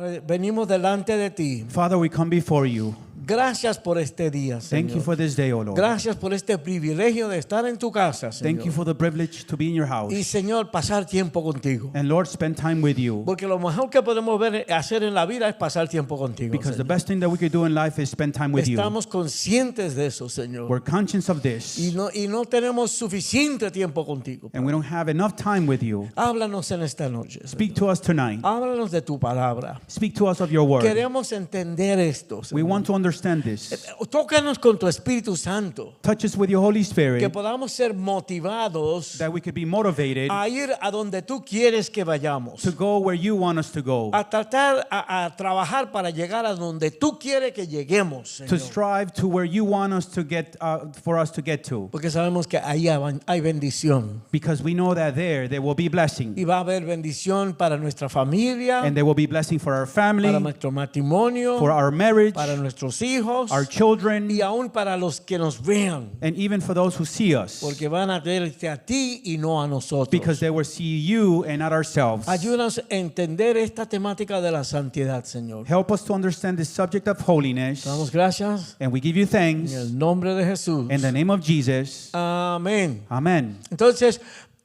Padre, venimos delante de ti. Father, we come before you. Gracias por este día, Thank you Señor. for this day, O Lord. Gracias por este privilegio de estar en tu casa, Thank you Señor. for the privilege to be in your house. Y, Señor, pasar tiempo contigo. And Lord, spend time with you. Porque lo mejor que podemos hacer en la vida es pasar tiempo contigo, Because the Señor. best thing that we could do in life is spend time with you. Estamos conscientes de eso, Señor. We're conscious of this. Y no tenemos suficiente tiempo contigo. And we don't have enough time with you. Háblanos en esta noche, Señor. Speak to us tonight. Háblanos de tu palabra. Speak to us of your word. Queremos entender esto, We Señor. want to understand this. Tócanos con tu Espíritu Santo. Touch us with your Holy Que Spirit podamos ser motivados that we could be motivated a ir a donde tú quieres que vayamos. to go where you want us to go. A tratar, a trabajar para llegar a donde tú quieres que lleguemos, To Señor. strive to where you want us to get, for us to get to. Porque sabemos que ahí hay bendición. Because we know that there will be blessing. Y va a haber bendición para nuestra familia, And there will be blessing for our family, para nuestro matrimonio, for our marriage, para nuestros hijos our children, y aún para los que nos vean. and even for those who see us. Porque van a verte a ti y no a nosotros. Because they will see you and not ourselves. Ayúdanos a entender esta temática de la santidad, Señor. Help us to understand the subject of holiness. Damos gracias And we give you thanks en el nombre de Jesús. in the name of Jesus. Amén. Amen. Entonces,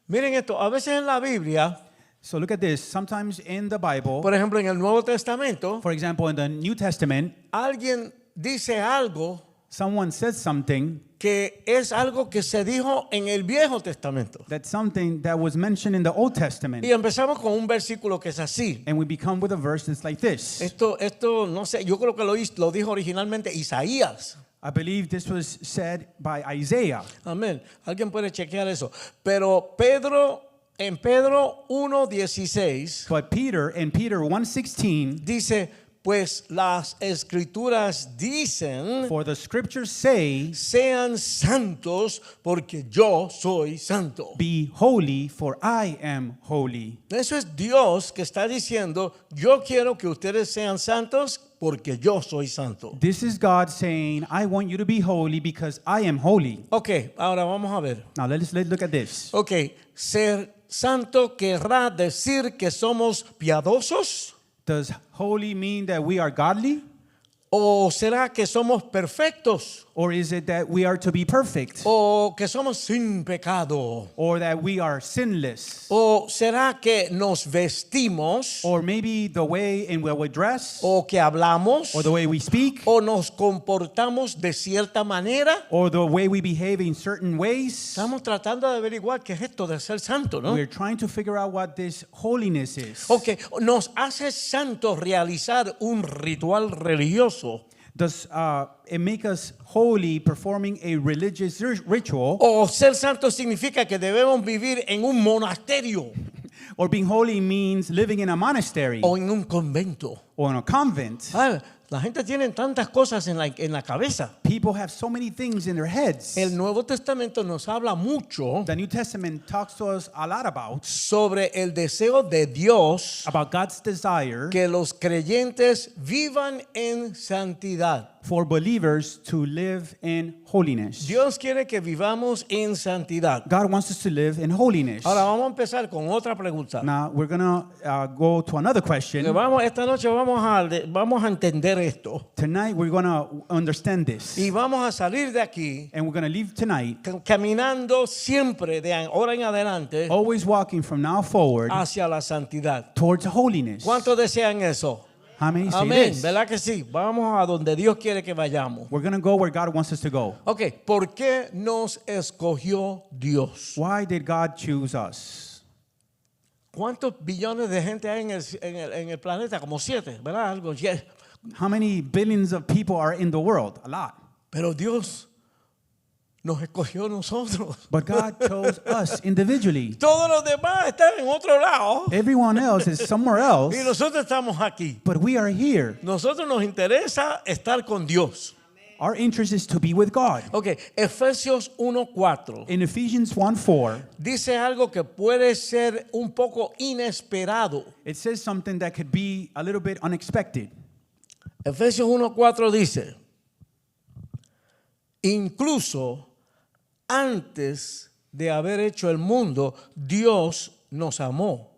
miren esto, a veces en la Biblia, So look at this. Sometimes in the Bible, por ejemplo en el Nuevo Testamento, for example, in the New Testament, alguien dice algo someone says something que es algo que se dijo en el Viejo Testamento. that's something that was mentioned in the Old Testament. Y empezamos con un versículo que es así. And we become with a verse that's like this. Esto no sé, yo creo que lo dijo originalmente Isaías. I believe this was said by Isaiah. Amén. Alguien puede chequear eso. Pero en Pedro 1:16 But Peter, in Peter 1:16, dice, pues las escrituras dicen, for the scriptures say, sean santos porque yo soy santo. be holy, for I am holy. Eso es Dios que está diciendo, yo quiero que ustedes sean santos porque yo soy santo. This is God saying, I want you to be holy because I am holy. Ok, ahora vamos a ver. Now let's look at this. Ok, ser santo querrá decir que somos piadosos. Does holy mean that we are godly? ¿O será que somos perfectos? Or is it that we are to be perfect? ¿O que somos sin pecado? Or that we are sinless? ¿O será que nos vestimos? Or maybe the way in where we dress? ¿O que hablamos? Or the way we speak? ¿O nos comportamos de cierta manera? Or the way we behave in certain ways? Estamos tratando de averiguar qué es esto de ser santo, ¿no? We're trying to figure out what this holiness is. Ok, nos hace santos realizar un ritual religioso. Does it make us holy performing a religious ritual? O ser santo significa que debemos vivir en un monasterio Or being holy means living in a monastery o en un convento. or in a convent? ¿Sabe? La gente tiene tantas cosas en la cabeza. People have so many things in their heads. El Nuevo Testamento nos habla mucho The New Testament talks to us a lot sobre el deseo de Dios about God's desire que los creyentes vivan en santidad. for believers to live in holiness. Dios quiere que vivamos en santidad. God wants us to live in holiness. Ahora vamos a empezar con otra pregunta. Now we're going to go to another question. Esta noche vamos a entender esto Tonight we're going to understand this. y vamos a salir de aquí And we're going to leave tonight caminando siempre de ahora en adelante always walking from now forward hacia la santidad. towards holiness. ¿Cuántos desean eso? How many say Amén, this? ¿verdad que sí? Vamos a donde Dios quiere que vayamos. We're going to go where God wants us to go. Ok, ¿por qué nos escogió Dios? Why did God choose us? ¿Cuántos billones de gente hay en el planeta? Como 7, ¿verdad? Algo. How many billions of people are in the world? A lot. Pero Dios nos escogió a nosotros. But God chose us individually. Todos los demás están en otro lado Everyone else is somewhere else, y nosotros estamos aquí. but we are here. Nosotros nos interesa estar con Dios. Our interest is to be with God. Ok, Efesios 1:4 In Ephesians 1:4, dice algo que puede ser un poco inesperado. it says something that could be a little bit unexpected. Efesios 1:4 dice, incluso antes de haber hecho el mundo, Dios nos amó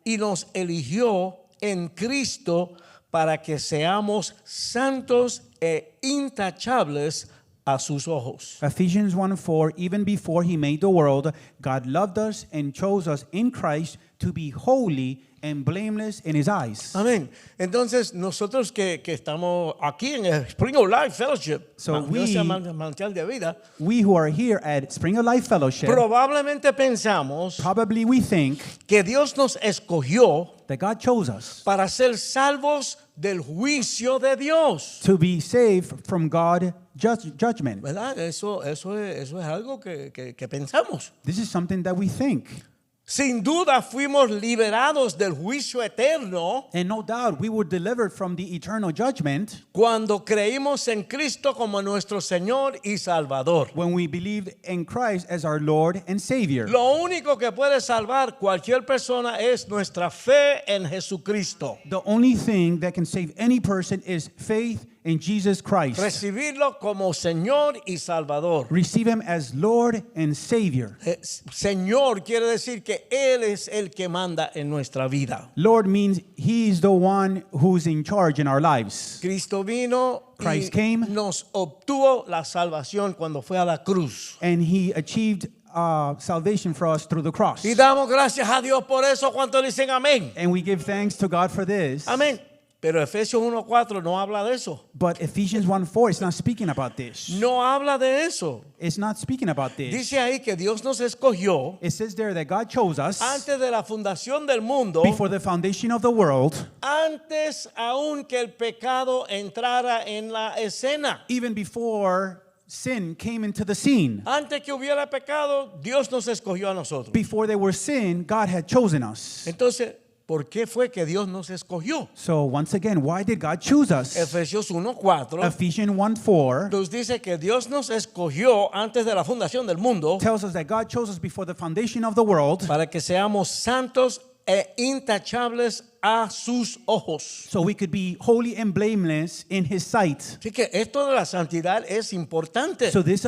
y nos eligió en Cristo para que seamos santos e intachables a sus ojos. Ephesians 1:4, even before he made the world, God loved us and chose us in Christ to be holy and blameless in his eyes. Amén. Entonces, nosotros que estamos aquí en el Spring of Life Fellowship, So Iglesia we- Manantial de Vida, We who are here at Spring of Life Fellowship, probablemente pensamos probably we think que Dios nos escogió that God chose us para ser salvos del juicio de Dios. to be saved from God's judgment. ¿Verdad? Eso es algo que pensamos. This is something that we think. Sin duda fuimos liberados del juicio eterno And no doubt we were delivered from the eternal judgment cuando creímos en Cristo como nuestro Señor y Salvador. when we believed in Christ as our Lord and Savior. Lo único que puede salvar cualquier persona es nuestra fe en Jesucristo. The only thing that can save any person is faith in Jesus Christ. Recibirlo como Señor y Salvador. Receive him as Lord and Savior. Señor quiere decir que Él es el que manda en nuestra vida. Lord means he's the one who's in charge in our lives. Cristo vino Christ y came. nos obtuvo la salvación cuando fue a la cruz. And he achieved salvation for us through the cross. Y damos gracias a Dios por eso. ¿Cuántos dicen amén? And we give thanks to God for this. Amén. Pero Efesios 1:4 no habla de eso. But Ephesians 1:4 is not speaking about this. No habla de eso. It's not speaking about this. Dice ahí que Dios nos escogió It says there that God chose us antes de la fundación del mundo, before the foundation of the world, antes aún que el pecado entrara en la escena. even before sin came into the scene. Antes que hubiera pecado, Dios nos escogió a nosotros. Before there were sin, God had chosen us. Entonces, ¿por qué fue que Dios nos escogió? So once again, why did God choose us? Efesios 1:4 Ephesians 1:4 nos dice que Dios nos escogió antes de la fundación del mundo tells us that God chose us before the foundation of the world para que seamos santos e intachables a sus ojos. so we could be holy and blameless in his sight. Así que esto de la santidad es importante. So this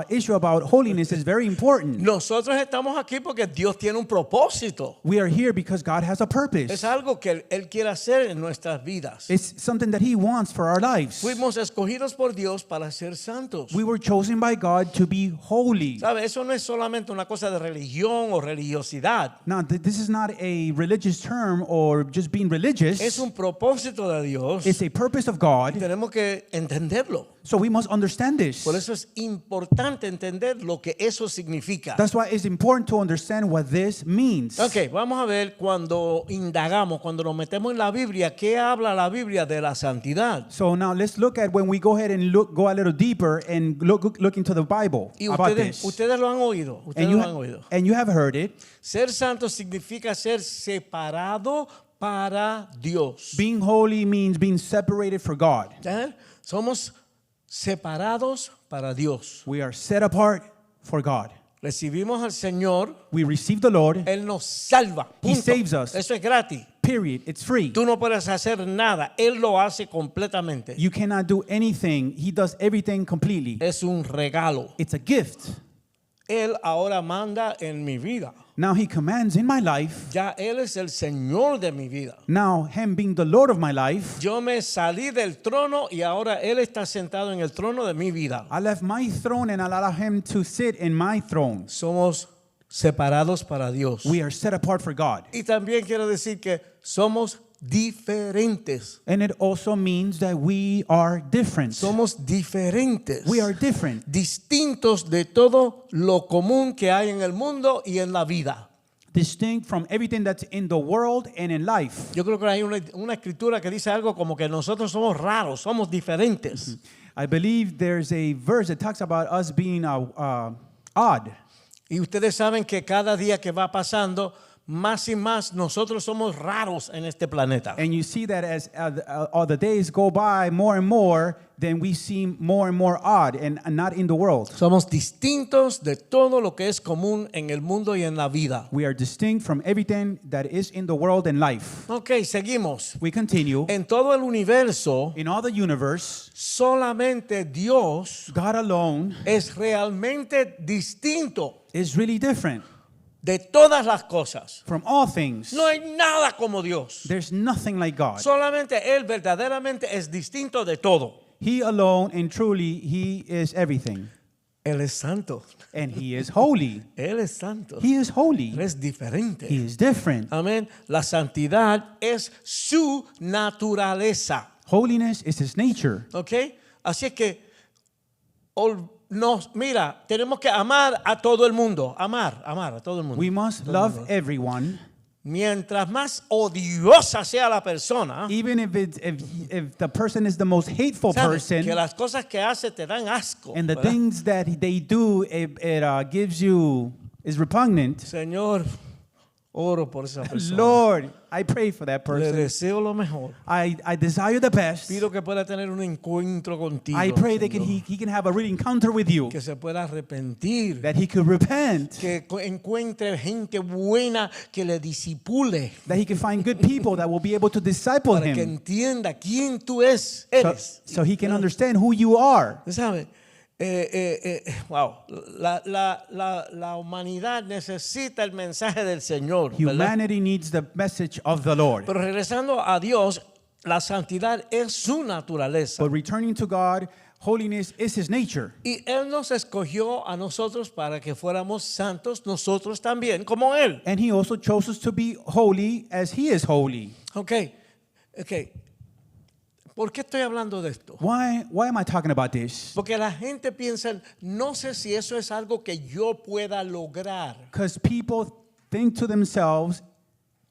issue about holiness is very important. Nosotros estamos aquí porque Dios tiene un propósito. We are here because God has a Es purpose. algo que Él quiere hacer en nuestras vidas. It's something that he wants for our lives. Fuimos escogidos por Dios para ser santos. We were chosen by God to be holy. ¿Sabe? Eso no es solamente una cosa de religión o religiosidad. Now, this is not a religious term or just being religious. Es un propósito de Dios. It's a purpose of God. Tenemos que entenderlo. So we must understand this. Por eso es importante entender lo que eso significa. That's why it's important to understand what this means. Ok, vamos a ver cuando indagamos, cuando nos metemos en la Biblia, ¿qué habla la Biblia de la santidad? So now let's look at when we go ahead and go a little deeper and look into the Bible Y about ustedes, this. ustedes lo han oído. Ustedes lo han oído. And you have heard it. Ser santo significa ser separado para Dios. Being holy means being separated for God. ¿Ya? Somos separados para Dios. We are set apart for God. Recibimos al Señor, We receive the Lord, Él nos salva. He Punto. saves us. Eso es gratis. period. It's free. Tú no puedes hacer nada. Él lo hace completamente. You cannot do anything. He does everything completely. Es un regalo. It's a gift. Él ahora manda en mi vida. Now he commands in my life. Ya Él es el Señor de mi vida. Now him being the Lord of my life, Yo me salí del trono y ahora Él está sentado en el trono de mi vida. I left my throne and allow him to sit in my throne. Somos separados para Dios. We are set apart for God. Y también quiero decir que somos diferentes. And it also means that we are different. Somos diferentes. We are different. Distintos de todo lo común que hay en el mundo y en la vida. Distinct from everything that's in the world and in life. Yo creo que hay una escritura que dice algo como que nosotros somos raros, somos diferentes. I believe there's a verse that talks about us being odd. Y ustedes saben que cada día que va pasando, más y más nosotros somos raros en este planeta. And you see that as all the days go by more and more, then we seem more and more odd and not in the world. Somos distintos de todo lo que es común en el mundo y en la vida. We are distinct from everything that is in the world and life. Ok, seguimos. We continue. En todo el universo, In all the universe, solamente Dios God alone es realmente distinto. is really different. de todas las cosas. from all things. No hay nada como Dios. There's nothing like God. Solamente Él verdaderamente es distinto de todo. He alone and truly, He is everything. Él es santo. And He is holy. Él es santo. He is Él holy. es diferente. He is different. Amén. La santidad es su naturaleza. Holiness is His nature. ¿Ok? Así es que mira, tenemos que amar a todo el mundo. Amar a todo el mundo. We must Todo el love mundo. everyone, Mientras más odiosa sea la persona, even if the person is the most hateful ¿sabes? person, Que las cosas que hace te dan asco. and the ¿verdad? things that they do, it gives you, is repugnant. Señor, oro por esa persona. Lord, I pray for that Le person. deseo lo mejor. I desire the best. Pido que pueda tener un encuentro contigo. I pray that Señor. he can have a real encounter with you, Que se pueda arrepentir. that he could repent, Que encuentre gente buena que le disipule. that he can find good people that will be able to disciple Para que him, entienda quién tú eres. so he can understand who you are. ¿Sabe? Wow. La humanidad necesita el mensaje del Señor. ¿verdad? Humanity needs the message of the Lord. Pero regresando a Dios, la santidad es su naturaleza. But returning to God, holiness is His nature. Y Él nos escogió a nosotros para que fuéramos santos, nosotros también, como Él. And He also chose us to be holy as He is holy. Ok. ¿Por qué estoy hablando de esto? Why am I talking about this? Porque la gente piensa, no sé si eso es algo que yo pueda lograr. Because people think to themselves,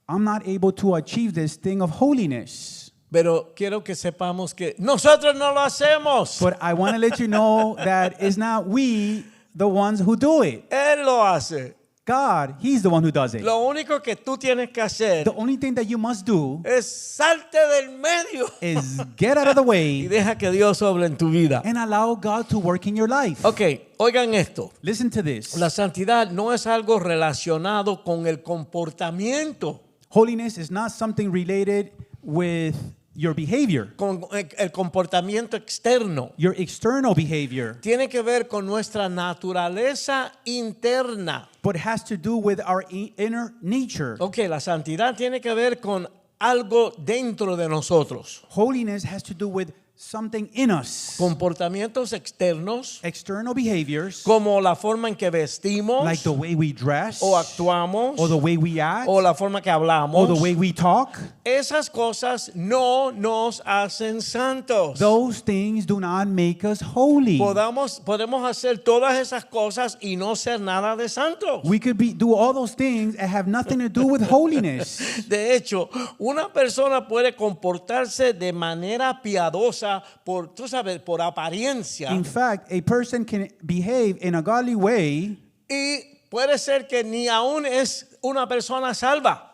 I'm not able to achieve this thing of holiness. Pero quiero que sepamos que nosotros no lo hacemos. But I want to let you know that it's not we the ones who do it. Él lo hace. God, He's the one who does it. Lo único que tú tienes que hacer The only thing that you must do es salte del medio is get out of the y way deja que Dios obre en tu vida. and allow God to work in your life. Ok, oigan esto. Listen to this. La santidad no es algo relacionado con el comportamiento, Holiness is not something related with your behavior, con el comportamiento externo. your external behavior, Tiene que ver con nuestra naturaleza interna. but it has to do with our inner nature. Ok, la santidad tiene que ver con algo dentro de nosotros. Holiness has to do with something in us. Comportamientos externos, External behaviors, como la forma en que vestimos, like the way we dress, o actuamos, or the way we act, o la forma que hablamos. or the way we talk. Esas cosas no nos hacen santos. Those things do not make us holy. Podemos hacer todas esas cosas y no ser nada de santos. We could do all those things and have nothing to do with holiness. De hecho, una persona puede comportarse de manera piadosa por apariencia, In fact, a person can behave in a godly way, y puede ser que ni aún es una persona salva.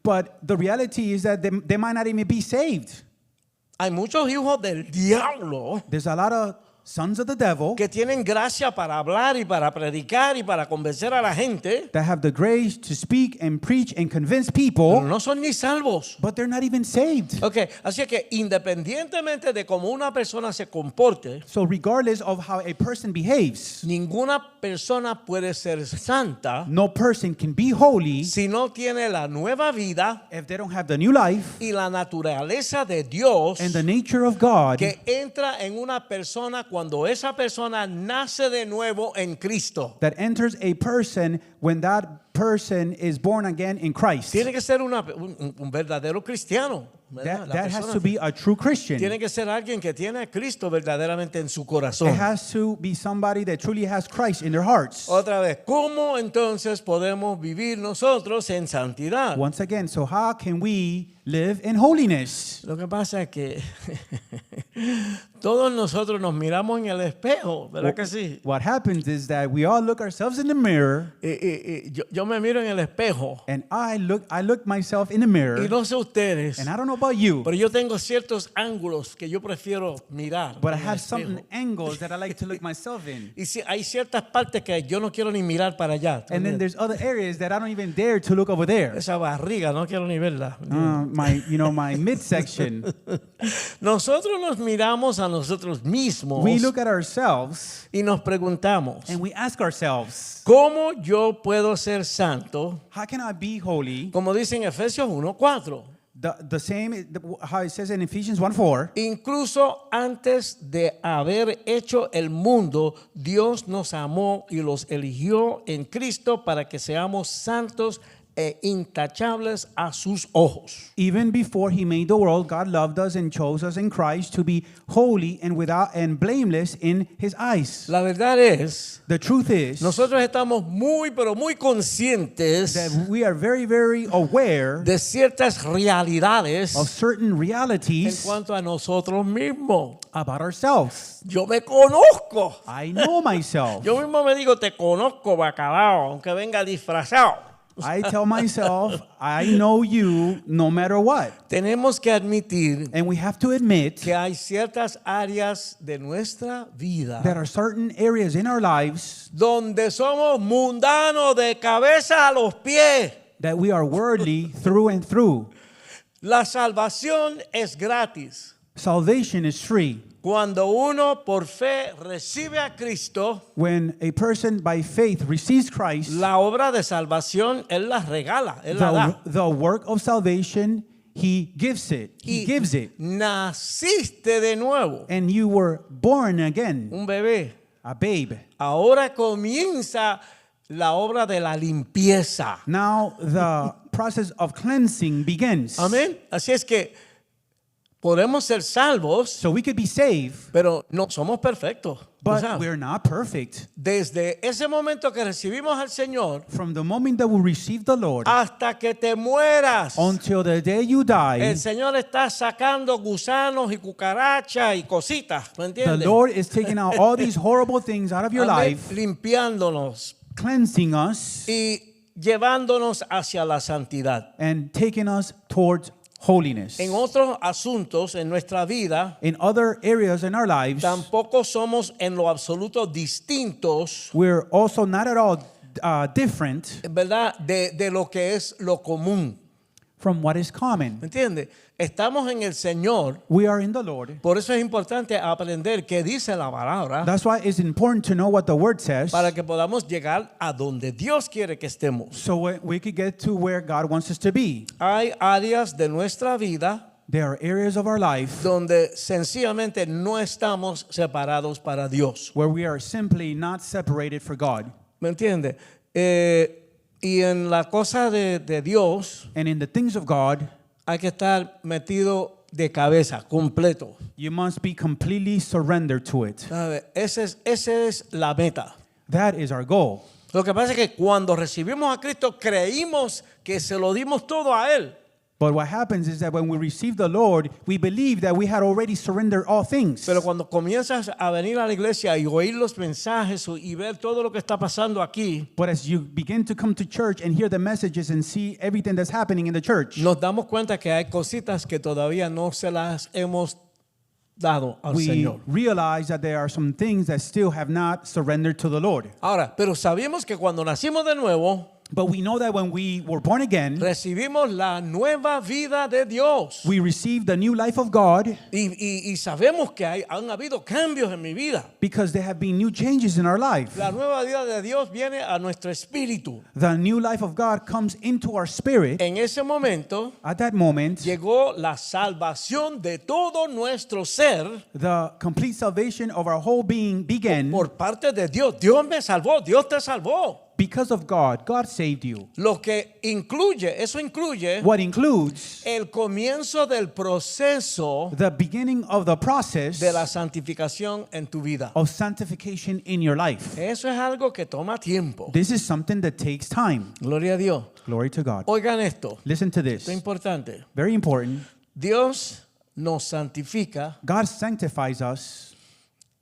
but the reality is that they might not even be saved. Hay muchos hijos del diablo There's a lot of sons of the devil que tienen gracia para hablar y para predicar y para convencer a la gente, that have the grace to speak and preach and convince pero people, no son ni salvos. but they're not even saved. Ok, así que independientemente de cómo una persona se comporte, So regardless of how a person behaves, ninguna persona puede ser santa no person can be holy si no tiene la nueva vida if they don't have the new life y la naturaleza de Dios and the nature of God que entra en una persona cuando esa persona nace de nuevo en Cristo. that enters a person when that person is born again in Christ. Tiene que ser un verdadero cristiano. ¿verdad? La That has persona to be a true Christian. tiene que ser alguien que tiene a Cristo verdaderamente en su It corazón. has to be somebody that truly has Christ in their hearts. Otra vez, ¿cómo entonces podemos vivir nosotros en santidad? Once again, so how can we live in holiness? Lo que pasa es que todos nosotros nos miramos en el espejo, ¿verdad que sí? What happens is that we all look ourselves in the mirror, Yo me miro en el espejo and I look myself in the y mirror, no sé ustedes, and I don't know about you? Pero yo tengo ciertos ángulos que yo prefiero mirar. But I en el have espejo. some angles that I like to look myself in. Y si hay ciertas partes que yo no quiero ni mirar para allá. ¿tú And then entiendes? there's other areas that I don't even dare to look over there. Esa barriga no quiero ni verla. My midsection. Nosotros nos miramos a nosotros mismos We look at ourselves y nos preguntamos, and we ask ourselves, ¿cómo yo puedo ser santo? how can I be holy? Como dice en Efesios 1:4. The same, how it says in Ephesians 1:4. Incluso antes de haber hecho el mundo, Dios nos amó y los eligió en Cristo para que seamos santos e intachables a sus ojos. Even before he made the world, God loved us and chose us in Christ to be holy and without and blameless in his eyes. La verdad es, The truth is nosotros estamos muy, pero muy conscientes that we are very, very aware de ciertas realidades of certain en realities cuanto a nosotros mismos. about ourselves. Yo me conozco. I know myself. Yo mismo me digo, te conozco, bacalao, aunque venga disfrazado. I tell myself, I know you no matter what. Tenemos que admitir And we have to admit que hay ciertas áreas de nuestra vida that are certain areas in our lives donde somos mundanos de cabeza a los pies. that we are worldly through and through. La salvación es gratis. Salvation is free. Cuando uno por fe recibe a Cristo, When a person by faith receives Christ, la obra de salvación Él la regala, Él la da. the work of salvation, he gives it. He Y gives it. naciste de nuevo, And you were born again, un bebé. a babe. Ahora comienza la obra de la limpieza. Now the process of cleansing begins. Amén. Así es que podemos ser salvos, So we could be saved, pero no somos perfectos. ¿tú but sabes? we're not perfect. Desde ese momento que recibimos al Señor From the moment that we receive the Lord hasta que te mueras, until the day you die, el Señor está sacando gusanos y cucarachas y cositas, ¿me the entiendes? Lord is taking out all these horrible things out of your Amén. life, Limpiándonos cleansing us, y llevándonos hacia la santidad. and taking us towards holiness. En otros asuntos en nuestra vida, In other areas in our lives, tampoco somos en lo absoluto distintos, we're also not at all different ¿verdad? De lo que es lo común. from what is common. ¿Me entiende? Estamos en el Señor, We are in the Lord. por eso es importante aprender qué dice la palabra That's why it's important to know what the word says, para que podamos llegar a donde Dios quiere que estemos. so we could get to where God wants us to be. Hay áreas de nuestra vida There are areas of our life donde sencillamente no estamos separados para Dios. where we are simply not separated for God. ¿Me entiende? Y en la cosa de Dios And in the things of God, hay que estar metido de cabeza, completo. you must be completely surrendered to it. ¿Sabe? Esa es la meta. That is our goal. Lo que pasa es que cuando recibimos a Cristo creímos que se lo dimos todo a Él. But what happens is that when we receive the Lord, we believe that we had already surrendered all things. Pero cuando comienzas a venir a la iglesia y oír los mensajes y ver todo lo que está pasando aquí, But as you begin to come to church and hear the messages and see everything that's happening in the church, nos damos cuenta que hay cositas que todavía no se las hemos dado al we Señor. realize that there are some things that still have not surrendered to the Lord. Ahora, pero sabemos que cuando nacimos de nuevo, But we know that when we were born again, recibimos la nueva vida de Dios. we received the new life of God Y sabemos que han habido cambios en mi vida. because there have been new changes in our life. La nueva vida de Dios viene a nuestro espíritu. The new life of God comes into our spirit. En ese momento At that moment, llegó la salvación de todo nuestro ser the complete salvation of our whole being began por parte de Dios. Dios me salvó, Dios te salvó. because of God. God saved you. Lo que eso incluye What includes el comienzo del proceso the beginning of the process de la santificación en tu vida. of sanctification in your life. Eso es algo que toma tiempo. This is something that takes time. Gloria a Dios. Glory to God. Oigan esto, Listen to this. esto es importante. Very important. Dios nos santifica God sanctifies us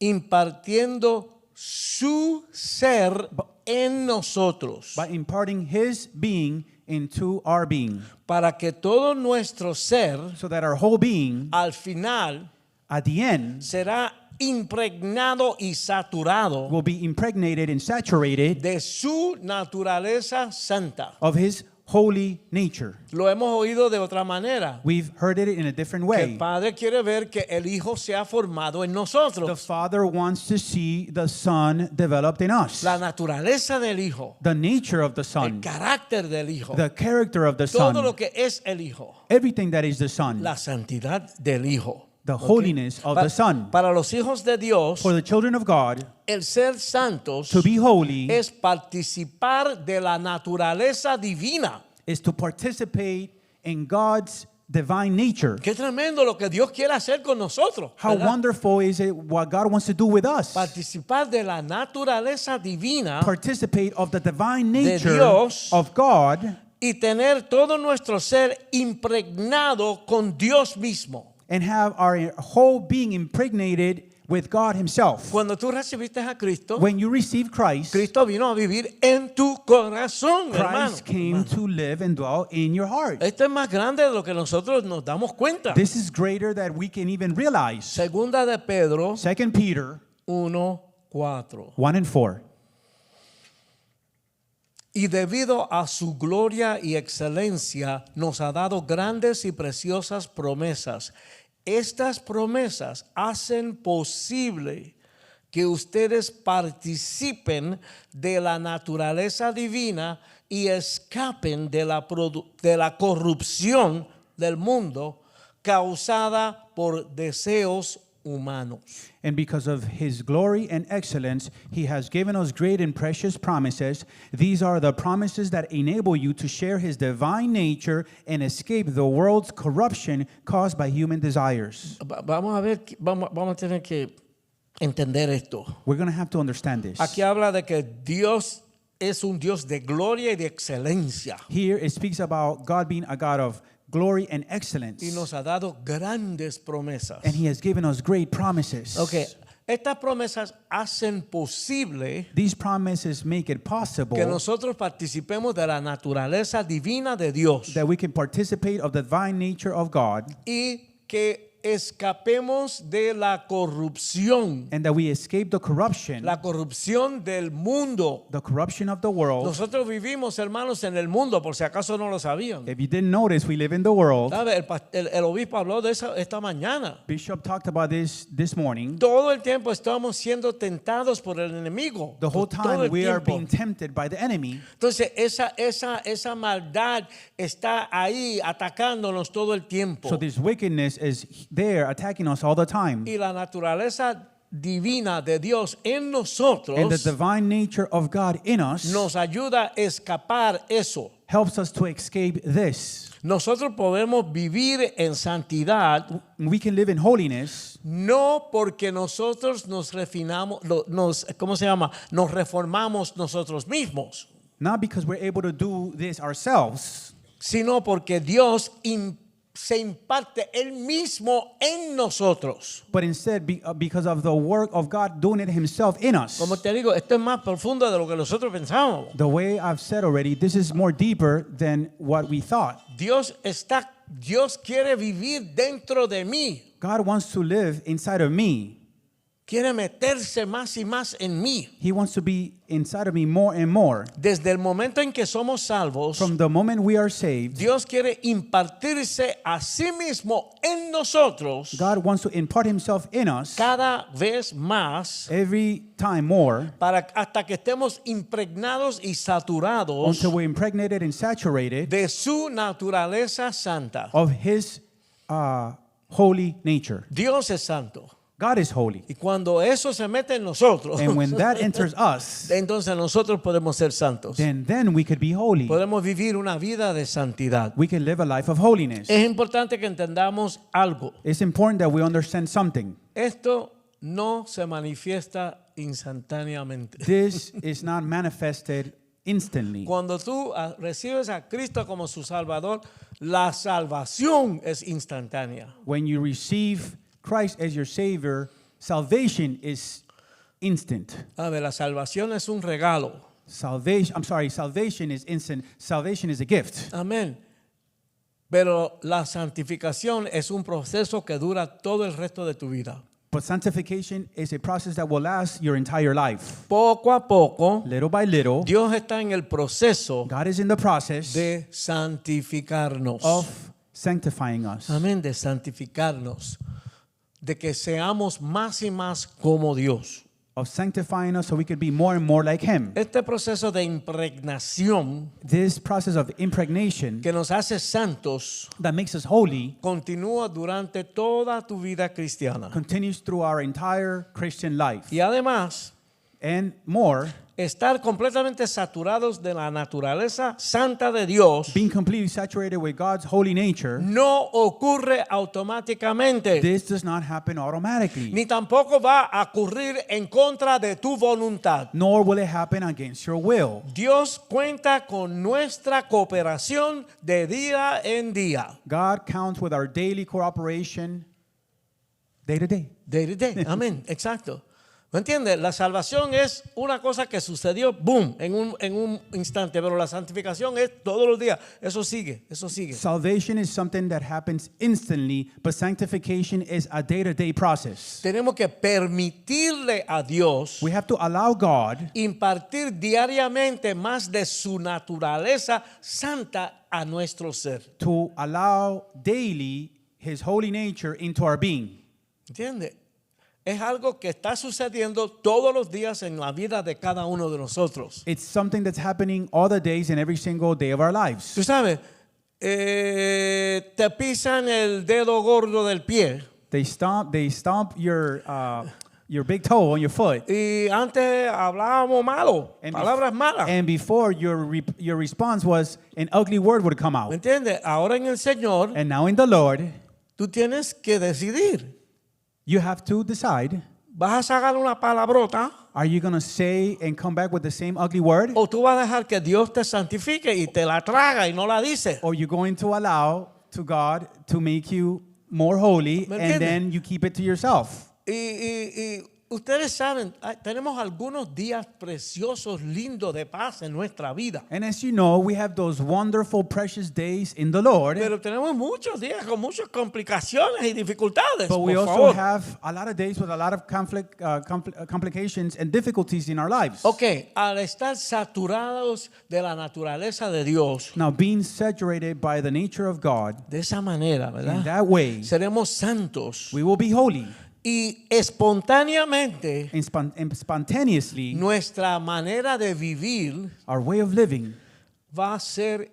impartiendo su ser en nosotros. by imparting His being into our being, para que todo nuestro ser so that our whole being, al final at the end, será impregnado y saturado will be impregnated and saturated de su naturaleza santa. of His holy nature. Lo hemos oído de otra manera. We've heard it in a different Que el way. Padre quiere ver que el Hijo sea formado en The nosotros. Father wants to see the Son developed in us. La naturaleza del Hijo, The nature of the el Son, carácter del Hijo, the character of the todo lo Son, que es el Hijo, everything that is the Son, la santidad del Hijo. the ¿Ok? holiness of the Son. Para los hijos de Dios, For the children of God, el ser santos to be holy es participar de la naturaleza divina. is to participate in God's divine nature. Qué tremendo lo que Dios quiere hacer con nosotros. How ¿verdad? wonderful is it what God wants to do with us? Participar de la naturaleza divina Participate of the divine nature Dios. of God y tener todo nuestro ser impregnado con Dios mismo. and have our whole being impregnated with God Himself. Cuando tú recibiste a Cristo, When you receive Christ, Cristo vino a vivir en tu corazón, hermano. Christ came to live and dwell in your heart. Esto es más grande de lo que nosotros nos damos cuenta. This is greater than we can even realize. Segunda de Pedro 2 Peter 1:4. 1 and 4. Y debido a su gloria y excelencia nos ha dado grandes y preciosas promesas. Estas promesas hacen posible que ustedes participen de la naturaleza divina y escapen de la corrupción del mundo causada por deseos humanos. And because of His glory and excellence, He has given us great and precious promises. These are the promises that enable you to share His divine nature and escape the world's corruption caused by human desires. Vamos a ver, vamos a tener que entender esto. We're going to have to understand this. Aquí habla de que Dios es un Dios de gloria y de excelencia. Here it speaks about God being a God of glory and excellence. Y nos ha dado grandes promesas. And He has given us great promises. Okay, estas promesas hacen posible These promises make it possible que nosotros participemos de la naturaleza divina de Dios that we can participate of the divine nature of God y que escapemos de la corrupción, and that we escape the corruption del mundo. the corruption of the world. Nosotros vivimos, hermanos, en el mundo, por si acaso no lo sabían. If you didn't notice, we live in the world. ¿Sabe? El obispo habló de eso esta mañana. Bishop talked about this morning. Todo el tiempo estamos siendo tentados por el enemigo. The whole Todo time el we are tiempo. being tempted by the enemy. Entonces esa maldad está ahí atacándonos todo el tiempo. So this wickedness is there attacking us all the time. Y la naturaleza divina de Dios en nosotros And the divine nature of God in us nos ayuda a escapar eso. helps us to escape this. Nosotros podemos vivir en santidad We can live in holiness no porque nosotros nos refinamos, ¿cómo se llama? Nos reformamos nosotros mismos, not because we're able to do this ourselves, sino porque Dios se imparte Él mismo en nosotros. but instead because of the work of God doing it Himself in us. Como te digo, esto es más profundo de lo que nosotros pensábamos. The way I've said already, this is more deeper than what we thought. Dios quiere vivir dentro de mí. God wants to live inside of me. Quiere meterse más y más en mí. He wants to be inside of me more and more. Desde el momento en que somos salvos, From the moment we are saved, Dios quiere impartirse a sí mismo en nosotros God wants to impart Himself in us cada vez más every time more hasta que estemos impregnados y saturados until we're impregnated and saturated de su naturaleza santa. of His holy nature. Dios es santo. God is holy. Y cuando eso se mete en nosotros, And when that enters us, entonces nosotros podemos ser santos. then we could be holy. Podemos vivir una vida de santidad. We can live a life of holiness. Es importante que entendamos algo. It's important that we understand something. Esto no se manifiesta instantáneamente. This is not manifested instantly. Cuando tú recibes a Cristo como su Salvador, la salvación es instantánea. When you receive Christ as your Savior, salvation is instant. A ver, la salvación es un regalo. salvation is instant. Salvation is a gift. Amén. Pero la santificación es un proceso que dura todo el resto de tu vida. But sanctification is a process that will last your entire life. Poco a poco, Little by little, Dios está en el proceso God is in the process de santificarnos. of sanctifying us. Amén, de santificarnos. De que seamos más y más como Dios. Of sanctifying us so we could be more and more like Him. Este proceso de impregnación This process of impregnation que nos hace santos that makes us holy continúa durante toda tu vida cristiana. continues through our entire Christian life. Y además, And more, estar completamente saturados de la naturaleza santa de Dios being completely saturated with God's holy nature, no ocurre automáticamente, this does not happen automatically. ni tampoco va a ocurrir en contra de tu voluntad. Nor will it happen against your will. Dios cuenta con nuestra cooperación de día en día. God counts with our daily cooperation day to day. Day to day. Amén. Exacto. ¿Me entiendes? La salvación es una cosa que sucedió, boom, en un instante, pero la santificación es todos los días. Eso sigue, eso sigue. Salvation is something that happens instantly, but sanctification is a day-to-day process. Tenemos que permitirle a Dios We have to allow God impartir diariamente más de su naturaleza santa a nuestro ser. to allow daily His holy nature into our being. ¿Entiendes? Es algo que está sucediendo todos los días en la vida de cada uno de nosotros. It's something that's happening all the days and every single day of our lives. Tú sabes, te pisan el dedo gordo del pie. They stomp your big toe on your foot. Y antes hablábamos malo, palabras malas. And before your response was an ugly word would come ¿Me out. entiendes? Ahora en el Señor, And now in the Lord, tú tienes que decidir. you have to decide, ¿Vas a sacar una palabrota are you going to say and come back with the same ugly word? o tú vas a dejar que Dios te santifique y te la traga y no la dices? Or you're going to allow to God to make you more holy ¿Me and entiende? then you keep it to yourself? Y ustedes saben, tenemos algunos días preciosos, lindos de paz en nuestra vida. And as you know, we have those wonderful, precious days in the Lord. Pero tenemos muchos días con muchas complicaciones y dificultades. But we Por also favor. have a lot of days with a lot of complications and difficulties in our lives. Ok, al estar saturados de la naturaleza de Dios, Now, being saturated by the nature of God, de esa manera, in ¿verdad? that way, Seremos santos we will be holy. y espontáneamente And spontaneously, nuestra manera de vivir our way of living va a ser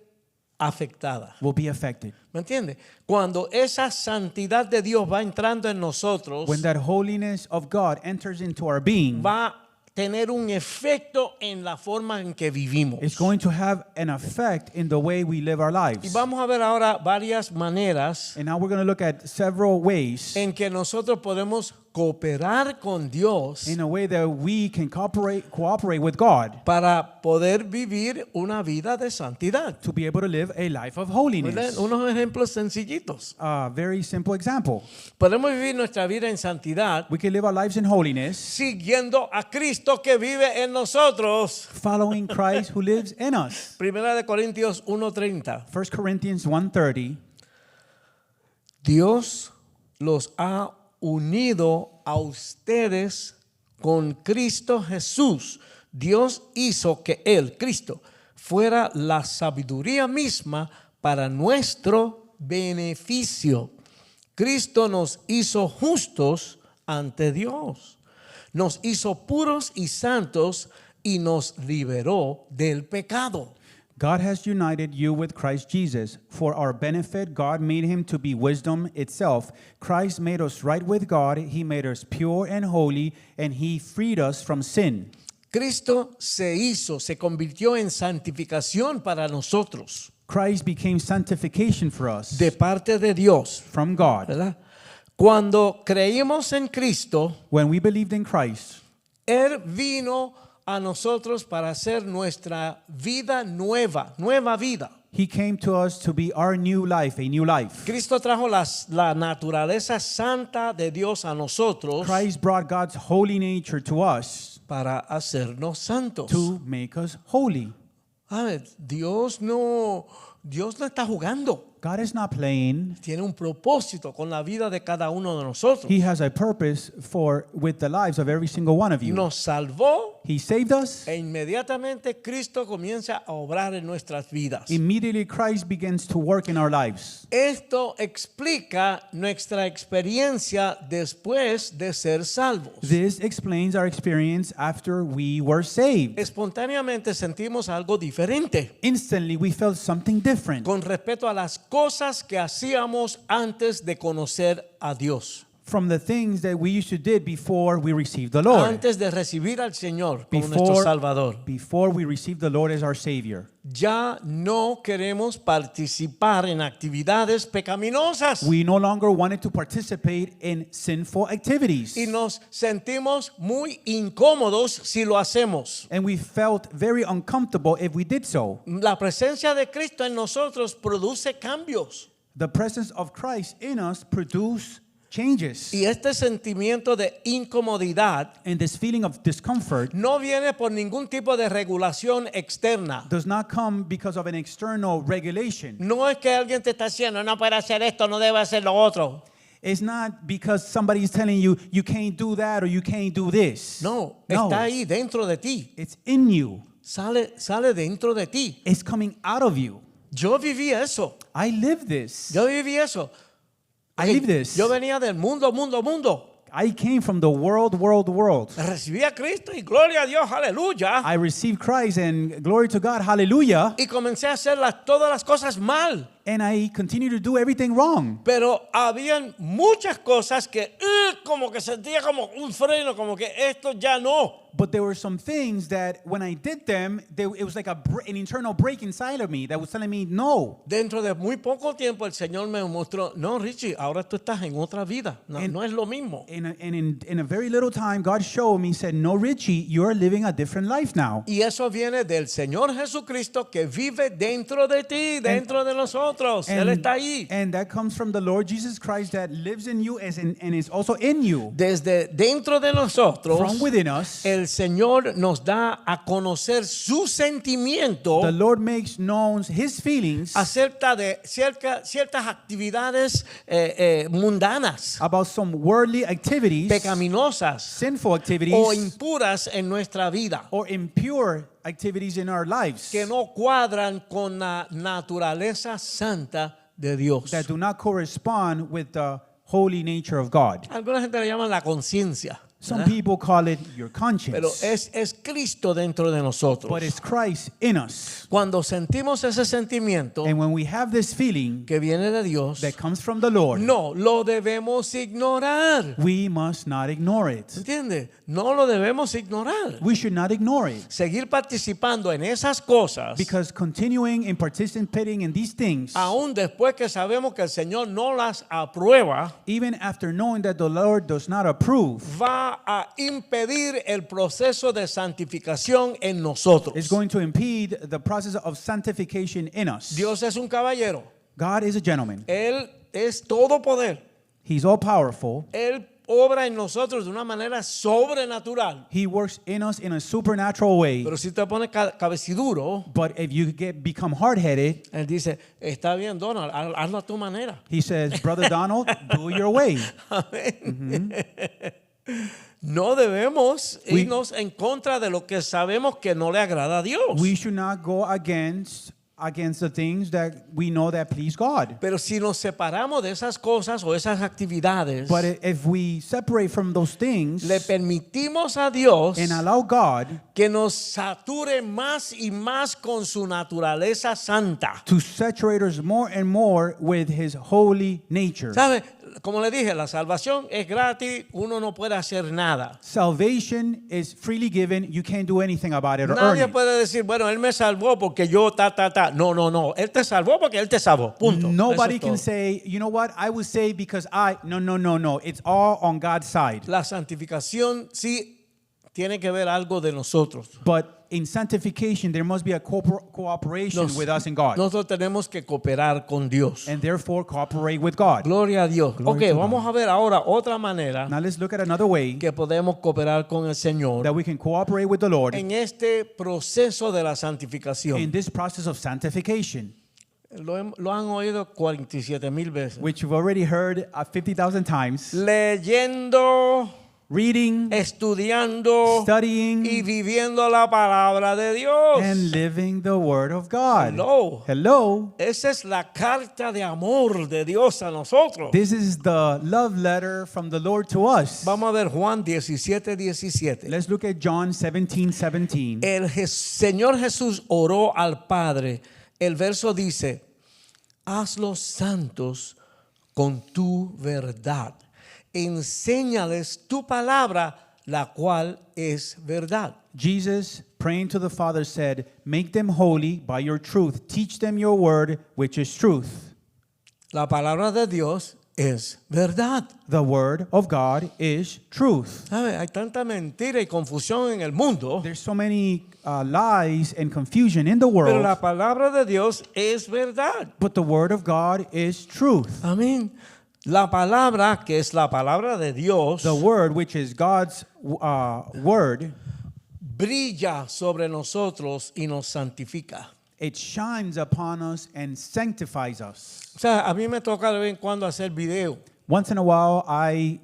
afectada. will be affected. ¿Me entiendes? Cuando esa santidad de Dios va entrando en nosotros, When that holiness of God enters into our being, va a tener un efecto en la forma en que vivimos. it's going to have an effect in the way we live our Y lives. vamos a ver ahora varias maneras And now we're going to look at several ways en que nosotros podemos cooperar con Dios in a way that we can cooperate with God para poder vivir una vida de santidad. to be able to live a life of ¿Verdad? holiness. Unos ejemplos sencillitos. A very simple example. Podemos vivir nuestra vida en santidad We can live our lives in holiness, siguiendo a Cristo que vive en nosotros. following Christ who lives in us. Primera de Corintios 1:30. 1 Corinthians 1:30. Dios los ha unido a ustedes con Cristo Jesús. Dios hizo que Él, Cristo, fuera la sabiduría misma para nuestro beneficio. Cristo nos hizo justos ante Dios. Nos hizo puros y santos y nos liberó del pecado. God has united you with Christ Jesus. For our benefit, God made him to be wisdom itself. Christ made us right with God. He made us pure and holy, and he freed us from sin. Cristo se convirtió en santificación para nosotros, Christ became sanctification for us de parte de Dios, from God. ¿verdad? Cuando creímos en Cristo, When we believed in Christ, Él vino a nosotros para hacer nuestra vida nueva vida. He came to us to be our new life, a new life. Cristo trajo la naturaleza santa de Dios a nosotros Christ brought God's holy nature to us para hacernos santos. to make us holy. A ver, Dios no está jugando. God is not playing. Tiene un propósito con la vida de cada uno de nosotros. He has a purpose with the lives of every single one of you. Nos salvó He saved us. e inmediatamente Cristo comienza a obrar en nuestras vidas. Immediately Christ begins to work in our lives. Esto explica nuestra experiencia después de ser salvos. This explains our experience after we were saved. Espontáneamente sentimos algo diferente Instantly we felt something different con respecto a las cosas que hacíamos antes de conocer a Dios. from the things that we used to did before we received the Lord. Antes de recibir al Señor como nuestro Salvador. Before we received the Lord as our Savior. Ya no queremos participar en actividades pecaminosas We no longer wanted to participate in sinful activities. y nos sentimos muy incómodos si lo hacemos. And we felt very uncomfortable if we did so. La presencia de Cristo en nosotros produce cambios The presence of Christ in us produces changes. y este sentimiento de incomodidad And this feeling of discomfort no viene por ningún tipo de regulación externa. does not come because of an external regulation. No es que alguien te está diciendo no puede hacer esto, no debe hacer lo otro. It's not because somebody is telling you you can't do that or you can't do this. No, está ahí dentro de ti. It's in you. Sale dentro de ti. It's coming out of you. Yo viví eso. I live this. Yo viví eso. I live this. Yo venía del mundo. I came from the world. Recibí a Cristo y gloria a Dios, aleluya. I received Christ and glory to God, hallelujah. Y comencé a hacer todas las cosas mal. And I continue to do everything wrong. Pero habían muchas cosas que como que sentía como un freno, como que esto ya no. But there were some things that when I did them, it was like an internal break inside of me that was telling me no. Dentro de muy poco tiempo el Señor me mostró, no, Richie, ahora tú estás en otra vida. No es lo mismo. In a very little time, God showed me, said, no, Richie, you're living a different life now. Y eso viene del Señor Jesucristo que vive dentro de ti, dentro de nosotros. Él está ahí. And that comes from the Lord Jesus Christ that lives in you and is also in you. Desde dentro de nosotros, From within us, el Señor nos da a conocer su sentimiento the Lord makes known his feelings acerca de ciertas actividades mundanas, about some worldly activities, pecaminosas sinful activities, o impuras en nuestra vida, or impure activities in our lives que no cuadran con la naturaleza santa de Dios. that do not correspond with the holy nature of God. Alguna gente le llaman la conciencia. Some people call it your Pero conscience, es Cristo dentro de nosotros. but it's Christ in us. Cuando sentimos ese sentimiento And when we have this feeling que viene de Dios, that comes from the Lord, no lo debemos ignorar. we must not ignore it. ¿Entiende? No lo debemos ignorar. We should not ignore it. Seguir participando en esas cosas, Because continuing and participating in these things, aún después que sabemos que el Señor no las aprueba, even after knowing that the Lord does not approve, va a impedir el proceso de santificación en nosotros. is going to impede the process of sanctification in us. Dios es un caballero. God is a gentleman. Él es todo poder. He's all powerful. Él obra en nosotros de una manera sobrenatural. He works in us in a supernatural way. Pero si te pones cabeciduro, But if you become hard-headed, él dice, está bien, Donald, hazlo a tu manera. he says, Brother Donald, do it your way. No debemos irnos en contra de lo que sabemos que no le agrada a Dios. We should not go against the things that we know that please God. Pero si nos separamos de esas cosas o esas actividades, But if we separate from those things le permitimos a Dios and allow God que nos sature más y más con su naturaleza santa. to saturate us more and more with his holy nature. ¿Sabe? Como le dije, la salvación es gratis, uno no puede hacer nada. Salvation is freely given. You can't do anything about it or earn Nadie it. puede decir, bueno, él me salvó porque yo No. Él te salvó porque él te salvó. Punto. Nobody Eso can es todo. say, you know what, I was saved because I. No. It's all on God's side. La santificación sí tiene que ver algo de nosotros. But in sanctification, there must be a cooperation with us and God. Nosotros tenemos que cooperar con Dios. And therefore cooperate with God. Gloria a Dios. Glory Ok, to vamos a ver ahora otra manera Now let's look at another way que podemos cooperar con el Señor that we can cooperate with the Lord en este proceso de la in santificación. this process of sanctification, Lo han oído 47,000 veces. which you've already heard 50,000 times. Leyendo, Reading, estudiando y studying, viviendo la palabra de Dios. and living the Word of God. Hello. Hello. Esa es la carta de amor de Dios a nosotros. This is the love letter from the Lord to us. Vamos a ver Juan 17:17. Let's look at John 17:17. El Señor Jesús oró al Padre. El verso dice, hazlos santos con tu verdad. Enséñales tu palabra, la cual es verdad. Jesus, praying to the Father, said, make them holy by your truth. Teach them your word, which is truth. La palabra de Dios es verdad. The word of God is truth. ¿Sabe? Hay tanta mentira y confusión en el mundo, There's so many lies and confusion in the pero la world, palabra de Dios es verdad. but the word of God is truth. Amén. La palabra, que es la palabra de Dios, The word, which is God's word, brilla sobre nosotros y nos santifica. it shines upon us and sanctifies us. O sea, a mí me toca de vez en cuando hacer video. Once in a while, I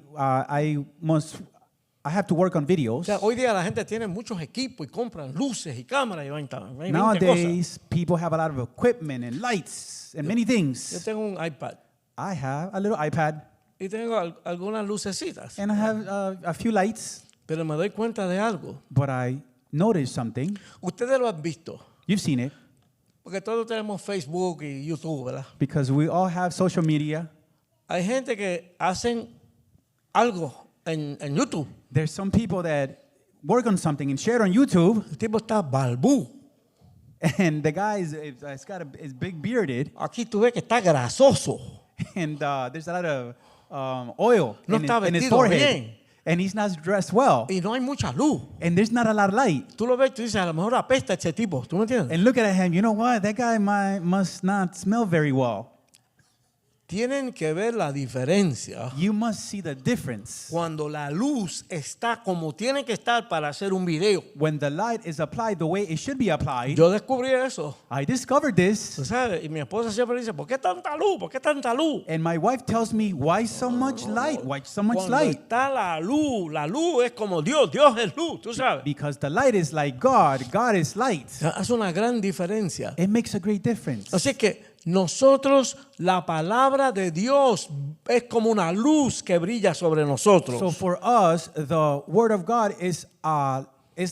have to work on O videos. sea, hoy día la gente tiene muchos equipos y compran luces y cámaras y 20 cosas. Nowadays, people have a lot of equipment and lights and many Yo things. tengo un iPad I have a little iPad y tengo algunas lucecitas, and I have a few lights, pero me doy cuenta de algo. but I noticed something. Ustedes lo han visto, You've seen it porque todos tenemos Facebook y YouTube, ¿verdad? because we all have social media. Hay gente que hacen algo en YouTube. There's some people that work on something and share it on YouTube, El tipo está balbú. and the guy is big bearded, Aquí tú ves que está grasoso. and there's a lot of oil No in está his vestido forehead, bien. and he's not dressed well, Y no hay mucha luz. and there's not a lot of light. Tú lo ves y tú dices, a lo mejor apesta ese tipo. ¿Tú me entiendes? And look at him, you know what? That guy must not smell very well. Tienen que ver la diferencia You must see the difference. cuando la luz está como tiene que estar para hacer un video. When the light is applied the way it should be applied, Yo descubrí eso. I discovered this, ¿Tú sabes? Y mi esposa siempre dice, ¿por qué tanta luz? ¿Por qué tanta luz? and my wife tells me, why so much light? Why so much Cuando light? está la luz es como Dios. Dios es luz, tú sabes. Because the light is like God, God is light. Hace una gran diferencia. It makes a great difference. Así que nosotros, la palabra de Dios es como una luz que brilla sobre nosotros. So for us, the word of God is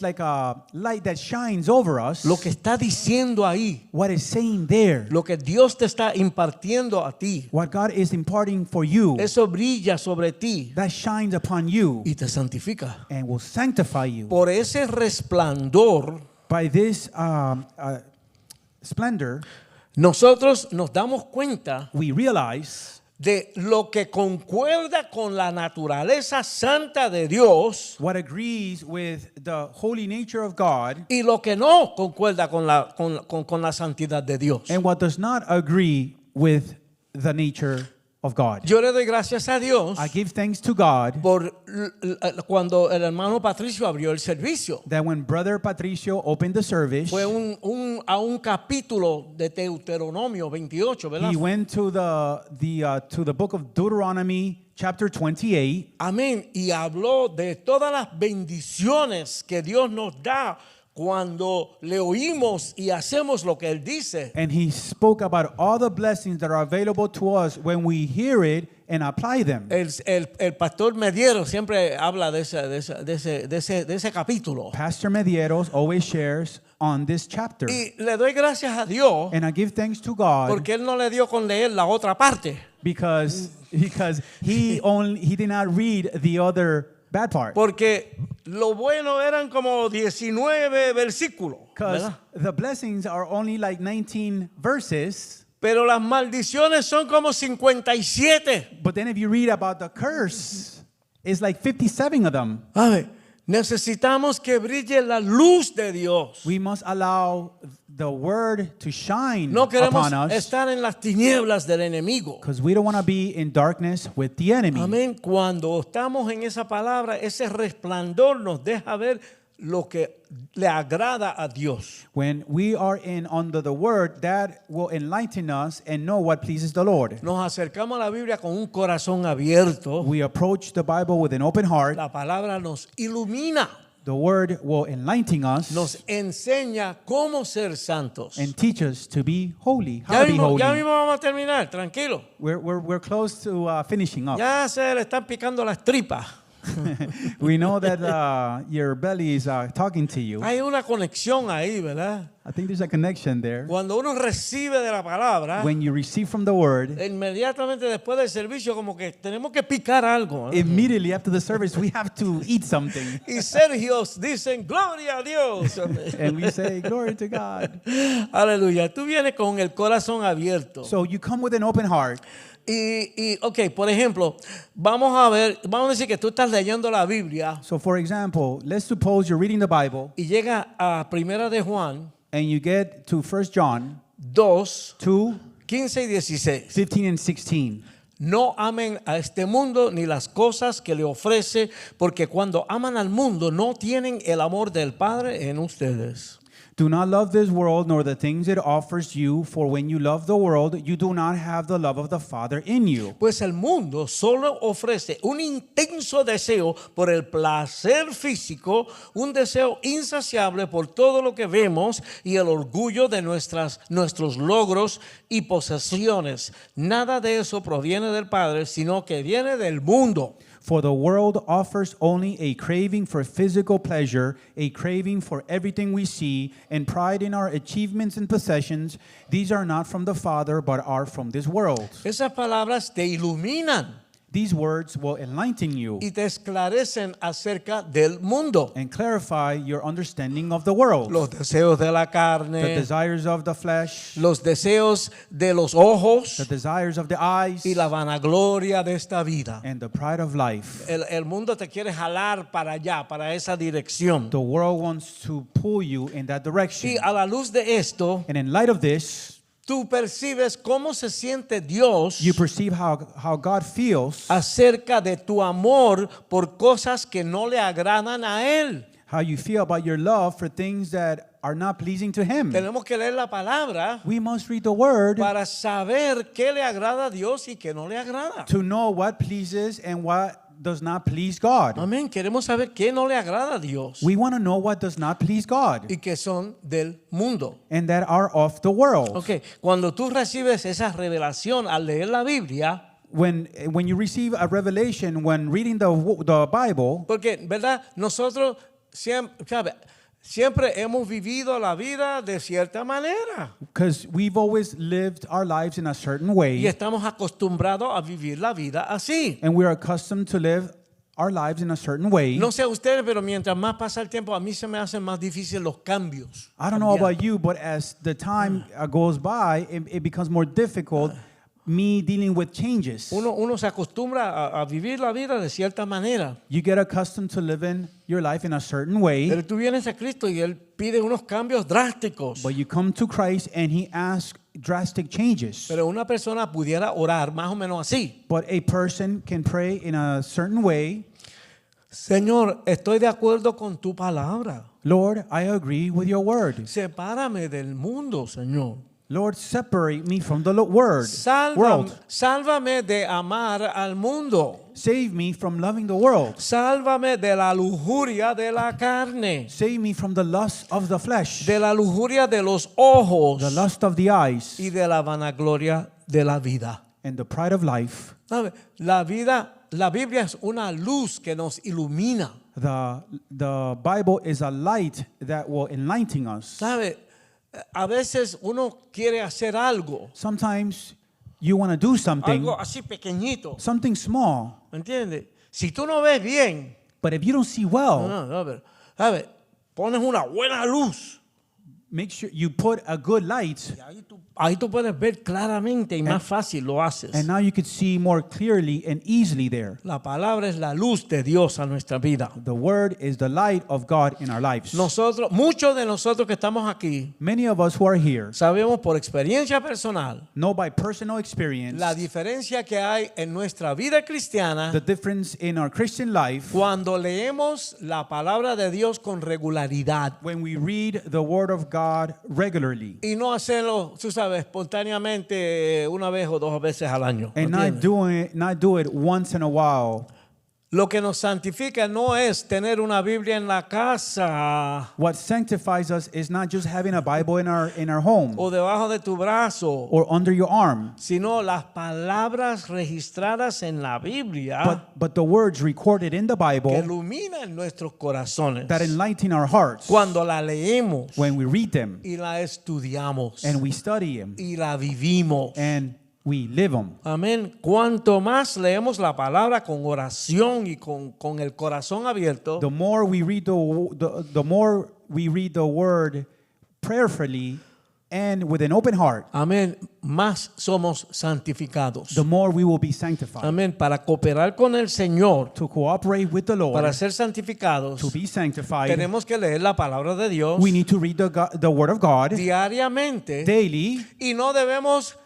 like a light that shines over us. Lo que está diciendo ahí, What is saying there, lo que Dios te está impartiendo a ti, what God is imparting for you, eso brilla sobre ti that shines upon you y te santifica. and will sanctify you. Por ese resplandor, By this splendor, nosotros nos damos cuenta we realize de lo que concuerda con la naturaleza santa de Dios what agrees with the holy nature of God y lo que no concuerda con la santidad de Dios. and what does not agree with the nature of God. Yo le doy gracias a Dios I give thanks to God por cuando el hermano Patricio abrió el servicio. that when Brother Patricio opened the service, Fue a un capítulo de Deuteronomio 28, ¿verdad? he went to the book of Deuteronomy chapter 28, Amén. Y habló de todas las bendiciones que Dios nos da cuando le oímos y hacemos lo que Él dice. and he spoke about all the blessings that are available to us when we hear it and apply them. El pastor Mediero siempre habla de ese capítulo. Pastor Medieros always shares on this chapter. Y le doy gracias a Dios And I give thanks to God porque Él no le dio con leer la otra parte. because he did not read the other bad part. Porque lo bueno eran como 19 versículos. Because ¿Verdad? the blessings are only like 19 verses. Pero las maldiciones son como 57. But then if you read about the curse, it's like 57 of them. A ver, Necesitamos que brille la luz de Dios. We must allow the word to shine No queremos upon us, estar en las tinieblas del enemigo. because we don't want to be in darkness with the enemy. Amén. Cuando estamos en esa palabra, ese resplandor nos deja ver lo que le agrada a Dios. When we are in under the word, that will enlighten us and know what pleases the Lord. Nos acercamos a la Biblia con un corazón abierto. We approach the Bible with an open heart. La palabra nos ilumina, The word will enlighten us nos enseña cómo ser santos. and teach us to be holy. How Ya to be mismo holy. vamos a terminar, tranquilo. We're close to finishing up. Ya se le están picando las tripas. We know that your belly is talking to you. Hay una conexión ahí, ¿verdad? I think there's a connection there. Cuando uno recibe de la palabra, When you receive from the word, inmediatamente después del servicio como que tenemos que picar algo, ¿no? immediately after the service, we have to eat something. Y Sergios dicen, gloria a Dios. And we say, glory to God. Aleluya. Tú vienes con el corazón abierto. So you come with an open heart. Ok, por ejemplo, vamos a decir que tú estás leyendo la Biblia So for example, let's suppose you're reading the Bible y llega a Primera de Juan and you get to 1 John 2, 2, 15 y 16. 15 and 16. No amen a este mundo ni las cosas que le ofrece, porque cuando aman al mundo no tienen el amor del Padre en ustedes. Do not love this world nor the things it offers you, for when you love the world, you do not have the love of the Father in you. Pues el mundo solo ofrece un intenso deseo por el placer físico, un deseo insaciable por todo lo que vemos y el orgullo de nuestros logros y posesiones. Nada de eso proviene del Padre, sino que viene del mundo. For the world offers only a craving for physical pleasure, a craving for everything we see, and pride in our achievements and possessions. These are not from the Father, but are from this world. Esas palabras te iluminan These words will enlighten you y te esclarecen acerca del mundo. and clarify your understanding of the world. Los deseos de la The carne, desires of the flesh, los deseos de los ojos the desires of the eyes, y la vanagloria de esta vida. and the pride of life. El mundo te quiere jalar para allá, para esa dirección. The world wants to pull you in that direction. Y a la luz de esto, And in light of this, tú percibes cómo se siente Dios you perceive how God feels, acerca de tu amor por cosas que no le agradan a Él. how you feel about your love for things that are not pleasing to Him. Tenemos que leer la palabra We must read the Word para saber qué le agrada a Dios y qué no le agrada. to know what pleases and what does not please God. Amén. Queremos saber qué no le agrada a Dios We want to know what does not please God y que son del mundo. and that are of the world. Ok, cuando tú recibes esa revelación al leer la Biblia, When you receive a revelation when reading the Bible, porque, ¿verdad? Nosotros siempre hemos vivido la vida de cierta manera because we've always lived our lives in a certain y way, estamos acostumbrados a vivir la vida así. and we're accustomed to live our lives in a certain way. No sé ustedes, pero mientras más pasa el tiempo, a mí se me hacen más difíciles los cambios. I don't know about you, but as the time goes by, it becomes more difficult me dealing with changes. Uno se acostumbra a vivir la vida de cierta manera. You get accustomed to living your life in a certain way, Pero tú vienes a Cristo y Él pide unos cambios drásticos. but you come to Christ and He asks drastic changes. Pero una persona pudiera orar más o menos así. But a person can pray in a certain way. Señor, estoy de acuerdo con tu palabra. Lord, I agree with your word. Sepárame del mundo, Señor. Lord, separate me from the world. Sálvame de amar al mundo. Save me from loving the world. Sálvame de la lujuria de la carne, Save me from the lust of the flesh, de la lujuria de los ojos the lust of the eyes, y de la vanagloria de la vida. and the pride of life. ¿Sabe? La Biblia es una luz que nos ilumina. The Bible is a light that will enlighten us. ¿Sabe? A veces uno quiere hacer algo, Sometimes you want to do something, algo así pequeñito, something small, ¿me entiendes? Si tú no ves bien, but if you don't see well, ¿sabe? Pones una buena luz make sure you put a good light, Y ahí tú puedes ver claramente y más fácil lo haces. and now you could see more clearly and easily there. La palabra es la luz de Dios a nuestra vida. The word is the light of God in our lives. Muchos de nosotros que estamos aquí, Many of us who are here sabemos por experiencia personal know by personal experience la diferencia que hay en nuestra vida cristiana the difference in our Christian life cuando leemos la palabra de Dios con regularidad when we read the word of God regularly y no hacerlo, tú sabes, espontáneamente una vez o dos veces al año. and ¿Entiendes? not do it once in a while. Lo que nos santifica no es tener una Biblia en la casa What sanctifies us is not just having a Bible in our home o debajo de tu brazo, or under your arm, sino las palabras registradas en la Biblia but the words recorded in the que Bible iluminan nuestros corazones that enlighten our hearts cuando la leemos when we read them y la estudiamos and we study them y la vivimos. and we live them. Amén. Cuanto más leemos la palabra con oración y con el corazón abierto, The more we read the more we read the word prayerfully and with an open heart, amén, más somos santificados. the more we will be sanctified. Amén. Para cooperar con el Señor, To cooperate with the Lord, para ser santificados, to be sanctified, tenemos que leer la palabra de Dios we need to read the word of God diariamente daily, y no debemos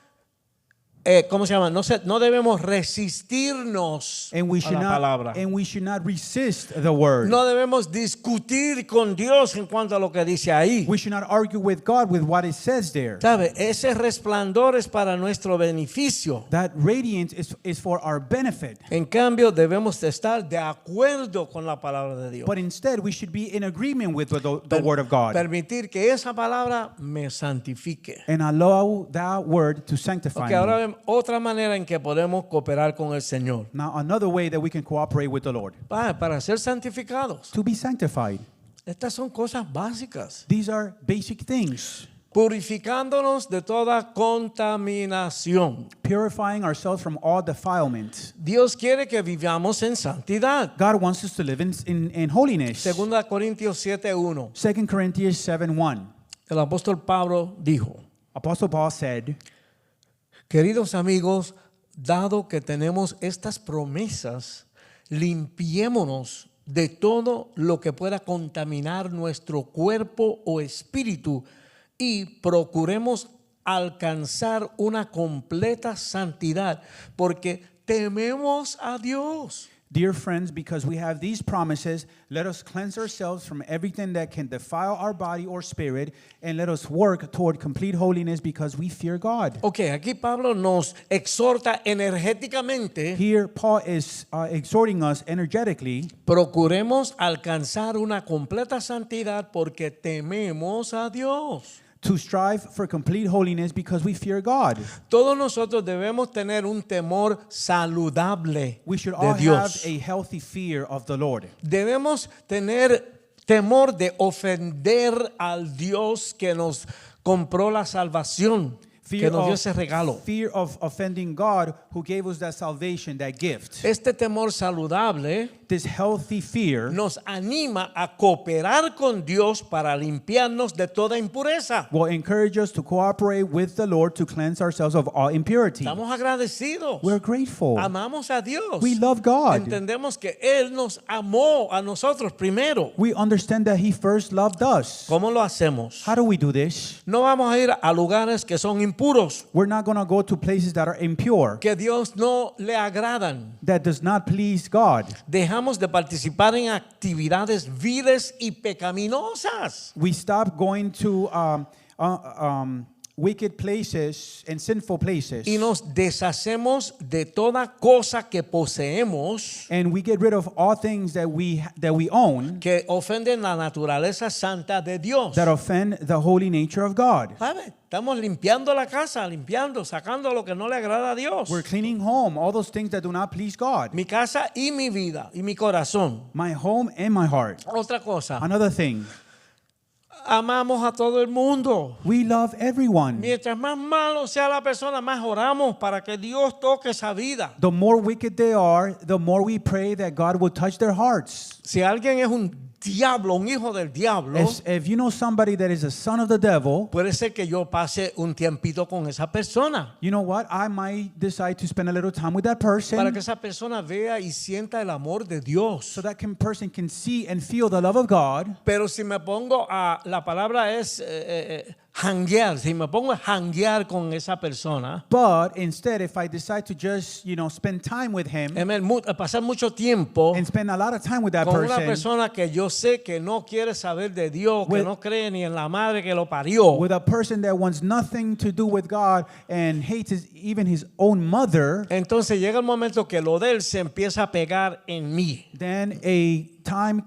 ¿cómo se llama? No debemos resistirnos and we a should la palabra. not resist the word. No debemos discutir con Dios en cuanto a lo que dice ahí. We should not argue with God with what it says there. ¿Sabe? Ese resplandor es para nuestro beneficio. That radiance is for our benefit. En cambio, debemos de estar de acuerdo con la palabra de Dios. But instead, we should be in agreement with the word of God Permitir que esa palabra me santifique. and allow that word to sanctify Porque ahora me. vemos otra manera en que podemos cooperar con el Señor. Now, another way that we can cooperate with the Lord Para ser santificados. to be sanctified. Estas son cosas básicas. These are basic things. Purificándonos de toda contaminación. Purifying ourselves from all defilement. Dios quiere que vivamos en santidad. God wants us to live in holiness. 2 Corintios 7:1. 2 Corinthians 7:1. El apóstol Pablo dijo: Apostle Paul said, Queridos amigos, dado que tenemos estas promesas, limpiémonos de todo lo que pueda contaminar nuestro cuerpo o espíritu y procuremos alcanzar una completa santidad, porque tememos a Dios. Dear friends, because we have these promises, let us cleanse ourselves from everything that can defile our body or spirit, and let us work toward complete holiness because we fear God. Ok, aquí Pablo nos exhorta energéticamente. Here, Paul is exhorting us energetically, Procuremos alcanzar una completa santidad porque tememos a Dios. to strive for complete holiness because we fear God. Todos nosotros debemos tener un temor saludable We should de all have Dios. a healthy fear of the Lord. Debemos tener temor de ofender al Dios que nos compró la salvación, que nos dio ese regalo. Fear of offending God who gave us that salvation, that gift. Este temor saludable This healthy fear nos anima a cooperar con Dios para limpiarnos de toda impureza. will encourage us to cooperate with the Lord to cleanse ourselves of all impurity. Estamos agradecidos. We're grateful. Amamos a Dios. We love God. Entendemos que Él nos amó a nosotros primero. We understand that He first loved us. ¿Cómo lo hacemos? How do we do this? No vamos a ir a lugares que son impuros, We're not going to go to places that are impure, que Dios no le agradan. that does not please God. Dejamos de participar en actividades viles y pecaminosas. We stop going to wicked places and sinful places, Y nos deshacemos de toda cosa que poseemos and we get rid of all things that we own que ofenden la naturaleza santa de Dios. that offend the holy nature of God. ¿Sabe? Estamos limpiando la casa, sacando lo que no le agrada a Dios. We're cleaning home, all those things that do not please God. Mi casa y mi vida y mi corazón. My home and my heart. Otra cosa, Another thing, amamos a todo el mundo. we love everyone. Mientras más malo sea la persona, más oramos para que Dios toque esa vida. The more wicked they are, the more we pray that God will touch their hearts. Si alguien es un diablo, un hijo del diablo, if you know somebody that is a son of the devil, puede ser que yo pase un tiempito con esa persona you know what? I might decide to spend a little time with that para person que esa persona vea y sienta el amor de Dios. so that person can see and feel the love of God. Pero si me pongo a, la palabra es janguear, si me pongo a janguear con esa persona, But instead, if I decide to just, spend time with him pasar mucho tiempo and spend a lot of time with that con una person, persona que yo sé que no quiere saber de Dios, que With- no cree ni en la madre que lo parió, with a person that wants nothing to do with God and hates even his own mother, entonces llega el momento que lo de él se empieza a pegar en mí. then a time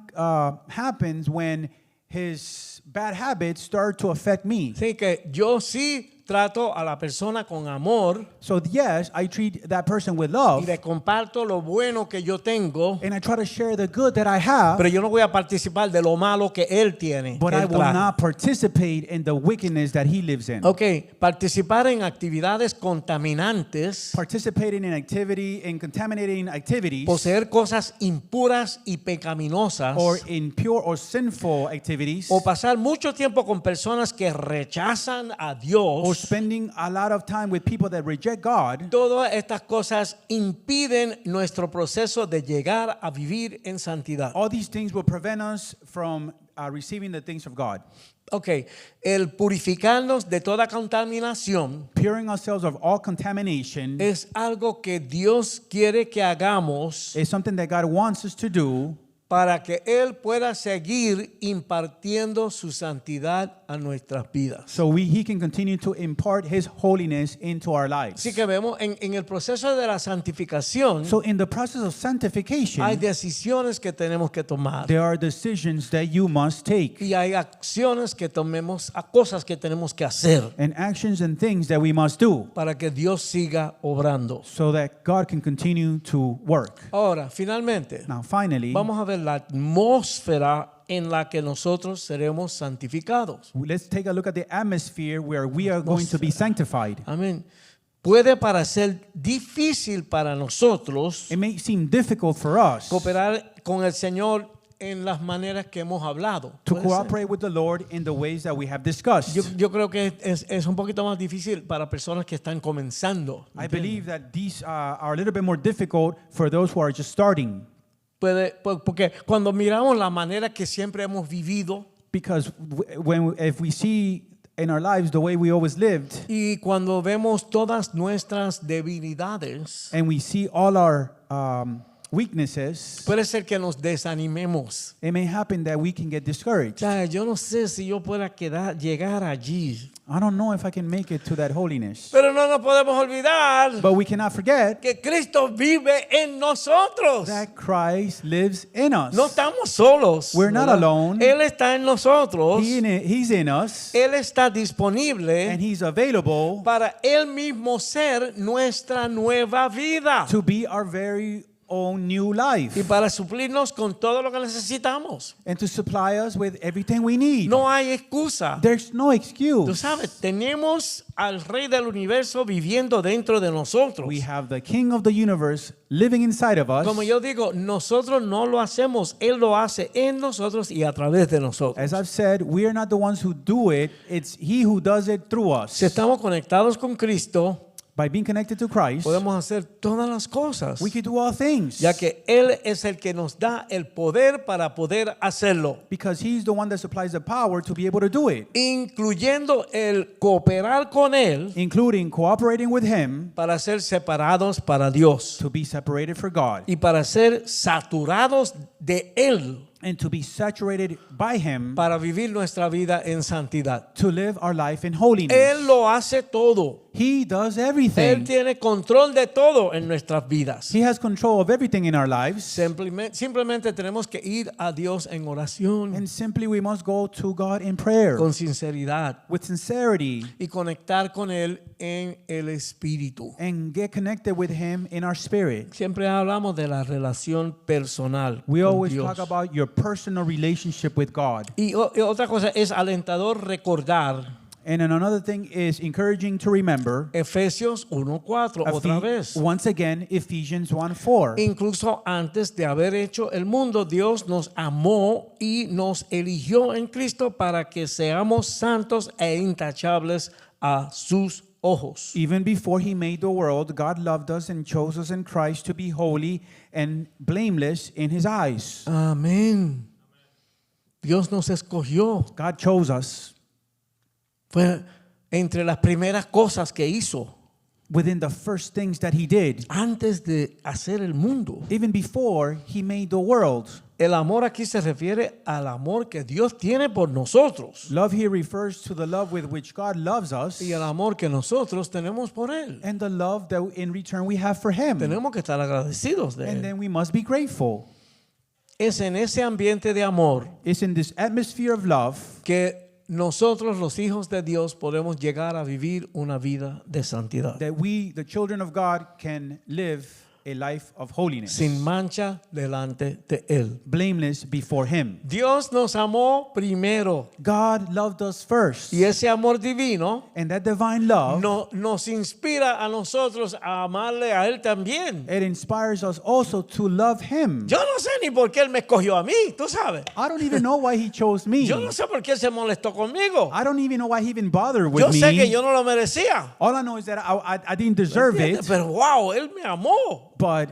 happens when his bad habits start to affect me. Así que yo sí trato a la persona con amor So yes, I treat that person with y love le comparto lo bueno que yo tengo, and I try to share the good that I have, pero yo no voy a participar de lo malo que él tiene. but que I él will trajo. not participate in the wickedness that he lives in. Ok, participar en actividades contaminantes, Participating in contaminating activities poseer cosas impuras y pecaminosas, or impure or sinful activities, o pasar mucho tiempo con personas que rechazan a or Dios, spending a lot of time with people that reject God, todas estas cosas impiden nuestro proceso de llegar a vivir en santidad. all these things will prevent us from receiving the things of God. Ok, el purificarnos de toda contaminación Puring ourselves of all contamination es algo que Dios quiere que hagamos is something that God wants us to do para que Él pueda seguir impartiendo su santidad a nuestras vidas. so he can continue to impart his holiness into our lives. Así que vemos en el proceso de la santificación So in the process of hay sanctification, decisiones que tenemos que tomar there are decisions that you must take y hay acciones que tomemos, a cosas que tenemos que hacer and actions and things that we must do para que Dios siga obrando. so that God can continue to work. Ahora, finalmente, Now finally, vamos a ver la atmósfera en la que nosotros seremos santificados. let's take a look at the atmosphere where we are going to be sanctified. Amén. Puede parecer difícil para nosotros It may seem difficult for us cooperar con el Señor en las maneras que hemos hablado. to Puede ser. cooperate with the Lord in the ways that we have discussed. Yo creo que es un poquito más difícil para personas que están comenzando. I believe that these are a little bit more difficult for those who are just starting, Porque cuando miramos la manera que siempre hemos vivido because if we see in our lives the way we always lived y cuando vemos todas nuestras debilidades, and we see all our weaknesses, puede ser que nos desanimemos. it may happen that we can get discouraged. Ya, yo no sé si yo pueda llegar allí. I don't know if I can make it to that holiness. Pero no nos podemos olvidar But we cannot forget que Cristo vive en nosotros. that Christ lives in us. No estamos solos. We're not ¿verdad? alone. Él está en nosotros. He's in us Él está disponible and He's available para Él mismo ser nuestra nueva vida to be our very own new life y para suplirnos con todo lo que necesitamos. and to supply us with everything we need. No hay excusa. There's no Tú excuse. sabes, tenemos al Rey del Universo viviendo dentro de nosotros. We have the King of the universe living inside of us. Como yo digo, nosotros no lo hacemos, Él lo hace en nosotros y a través de nosotros. As I've said, we are not the ones who do it. It's He who does it through us. Si estamos conectados con Cristo, By being connected to Christ, podemos hacer todas las cosas, we can do all things ya que Él es el que nos da el poder para poder hacerlo, because He's the one that supplies the power to be able to do it, incluyendo el cooperar con Él including cooperating with Him para ser separados para Dios to be separated for God y para ser saturados de Él and to be saturated by Him para vivir nuestra vida en santidad. to live our life in holiness. Él lo hace todo. He does Él everything. tiene control de todo en nuestras vidas. He has control of everything in our lives. Simplemente tenemos que ir a Dios en oración, And simply we must go to God in prayer con sinceridad with sincerity y conectar con Él en el Espíritu. and get connected with Him in our spirit. Siempre hablamos de la relación personal We con always Dios. talk about your personal relationship with God. Y otra cosa es alentador recordar And then another thing is encouraging to remember, Efesios 1:4, otra vez. once again, Ephesians 1:4. Incluso antes de haber hecho el mundo, Dios nos amó y nos eligió en Cristo para que seamos santos e intachables a sus ojos. Even before he made the world, God loved us and chose us in Christ to be holy and blameless in his eyes. Amén. Dios nos escogió. God chose us. Fue entre las primeras cosas que hizo Within the first things that he did, antes de hacer el mundo. even before he made the world. El amor aquí se refiere al amor que Dios tiene por nosotros Love here refers to the love with which God loves us y el amor que nosotros tenemos por Él. and the love that in return we have for him. Tenemos que estar agradecidos de And Él. then we must be grateful. Es en ese ambiente de amor It's in this atmosphere of love que nosotros los hijos de Dios podemos llegar a vivir una vida de santidad, that we, the children of God, can live a life of holiness, sin mancha delante de Él. blameless before him. Dios nos amó primero God loved us first, y ese amor divino and that divine love, nos inspira a nosotros a amarle a Él también. it inspires us also to love him. Yo no sé ni por qué Él me escogió a mí, tú sabes. I don't even know why he chose me. Yo no sé por qué Él se molestó conmigo. I don't even know why he even bothered with Yo sé que me. yo no lo merecía. All I know is that I didn't deserve it, Pero wow, Él me amó but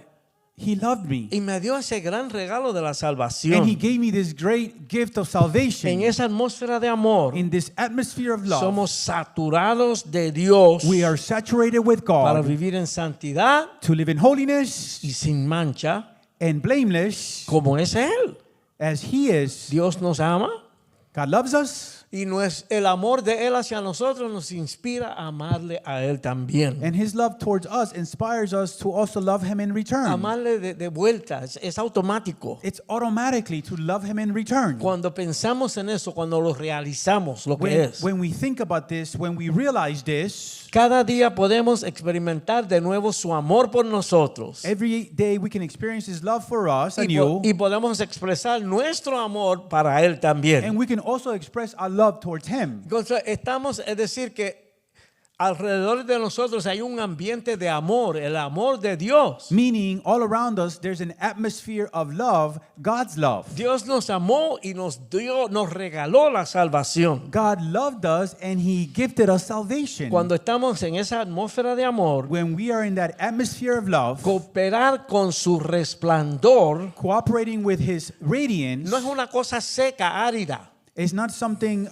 he loved me. y me dio ese gran regalo de la And salvación. he gave me this great gift of En salvation. esa atmósfera de amor In this atmosphere of love, somos saturados de Dios we are saturated with para God vivir en santidad to live in holiness y sin mancha and blameless como es Él. as he is. Dios nos ama God loves us, y el amor de Él hacia nosotros nos inspira a amarle a Él también. and his love towards us inspires us to also love him in return. Amarle de vuelta, es automático. It's automatically to love him in return. Cuando pensamos en eso, cuando lo realizamos, lo que es. When we think about this, when we realize this, Cada día podemos experimentar de nuevo su amor por nosotros. every day we can experience his love for us Y, anew, y podemos expresar nuestro amor para Él también. and we can also express our love towards him. Entonces, es decir, que alrededor de nosotros hay un ambiente de amor, el amor de Dios. Meaning, all around us, there's an atmosphere of love, God's love. Dios nos amó y nos regaló la salvación. God loved us and he gifted us salvation. Cuando estamos en esa atmósfera de amor, When we are in that atmosphere of love, cooperar con su resplandor cooperating with his radiance, no es una cosa seca, árida. is not something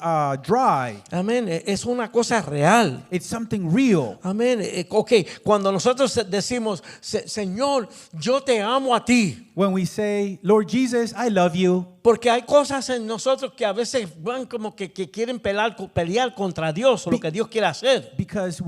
dry. Amén. Es una cosa real. It's something real. Amén. Ok, cuando nosotros decimos, Señor, yo te amo a ti. When we say, Lord Jesus, I love you, Porque hay cosas en nosotros que a veces van como que quieren pelear contra Dios o lo que Dios quiere hacer. because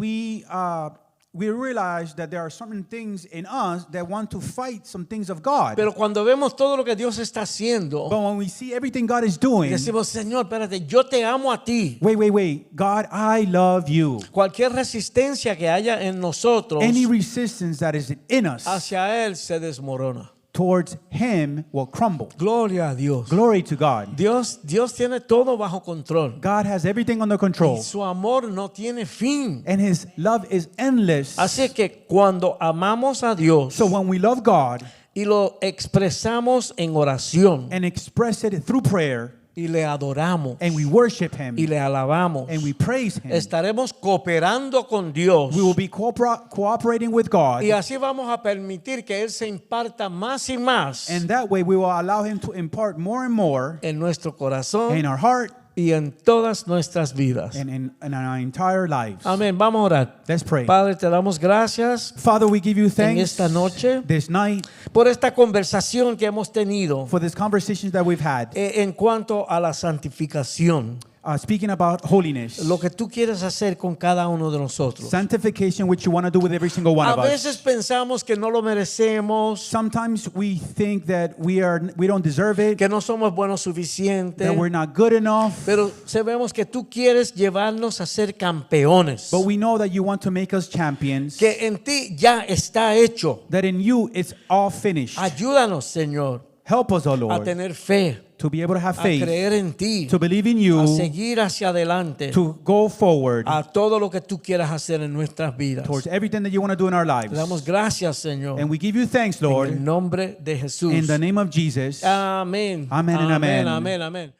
we realize that there are certain things in us that want to fight some things of God. Pero cuando vemos todo lo que Dios está haciendo, But when we see everything God is doing, decimos, Señor, espérate, yo te amo a ti. wait, God, I love you. Cualquier resistencia que haya en nosotros Any resistance that is in us hacia Él se desmorona. towards him will crumble. Gloria a Dios. Glory to God. Dios tiene todo bajo control. God has everything under control, Y su amor no tiene fin. and his love is endless. Así que cuando amamos a Dios So when we love God y lo expresamos en oración and express it through prayer, y le adoramos and we worship him, y le alabamos, and we praise him, estaremos cooperando con Dios. we will be cooperating with God, Y así vamos a permitir que Él se imparta más y más and that way we will allow him to impart more and more en nuestro corazón in our heart y en todas nuestras vidas. and in our entire lives. Amén. Vamos a orar. Let's pray. Padre, te damos gracias Father, we give you en thanks esta noche this night por esta conversación que hemos tenido for this conversations that we've had, en cuanto a la santificación. speaking about holiness, Lo que tú quieres hacer con cada uno de nosotros. sanctification, which you want to do with every single one A of us. veces pensamos que no lo merecemos, Sometimes we think that we don't deserve it, que no somos buenos suficientes, that we're not good enough, pero sabemos que tú quieres llevarnos a ser campeones. but we know that you want to make us champions, Que en ti ya está hecho. that in you it's all finished. Ayúdanos, Señor, Help us, O a Lord, tener fe, to be able to have a faith, creer en ti, to believe in a you, seguir hacia adelante, to go forward a todo lo que tú quieras hacer en nuestras vidas. towards everything that you want to do in our Te damos lives. gracias, Señor, And we give you thanks, en el Lord, nombre de Jesús. in the name of Jesus. Amén. Amén and amen. Amén, amén.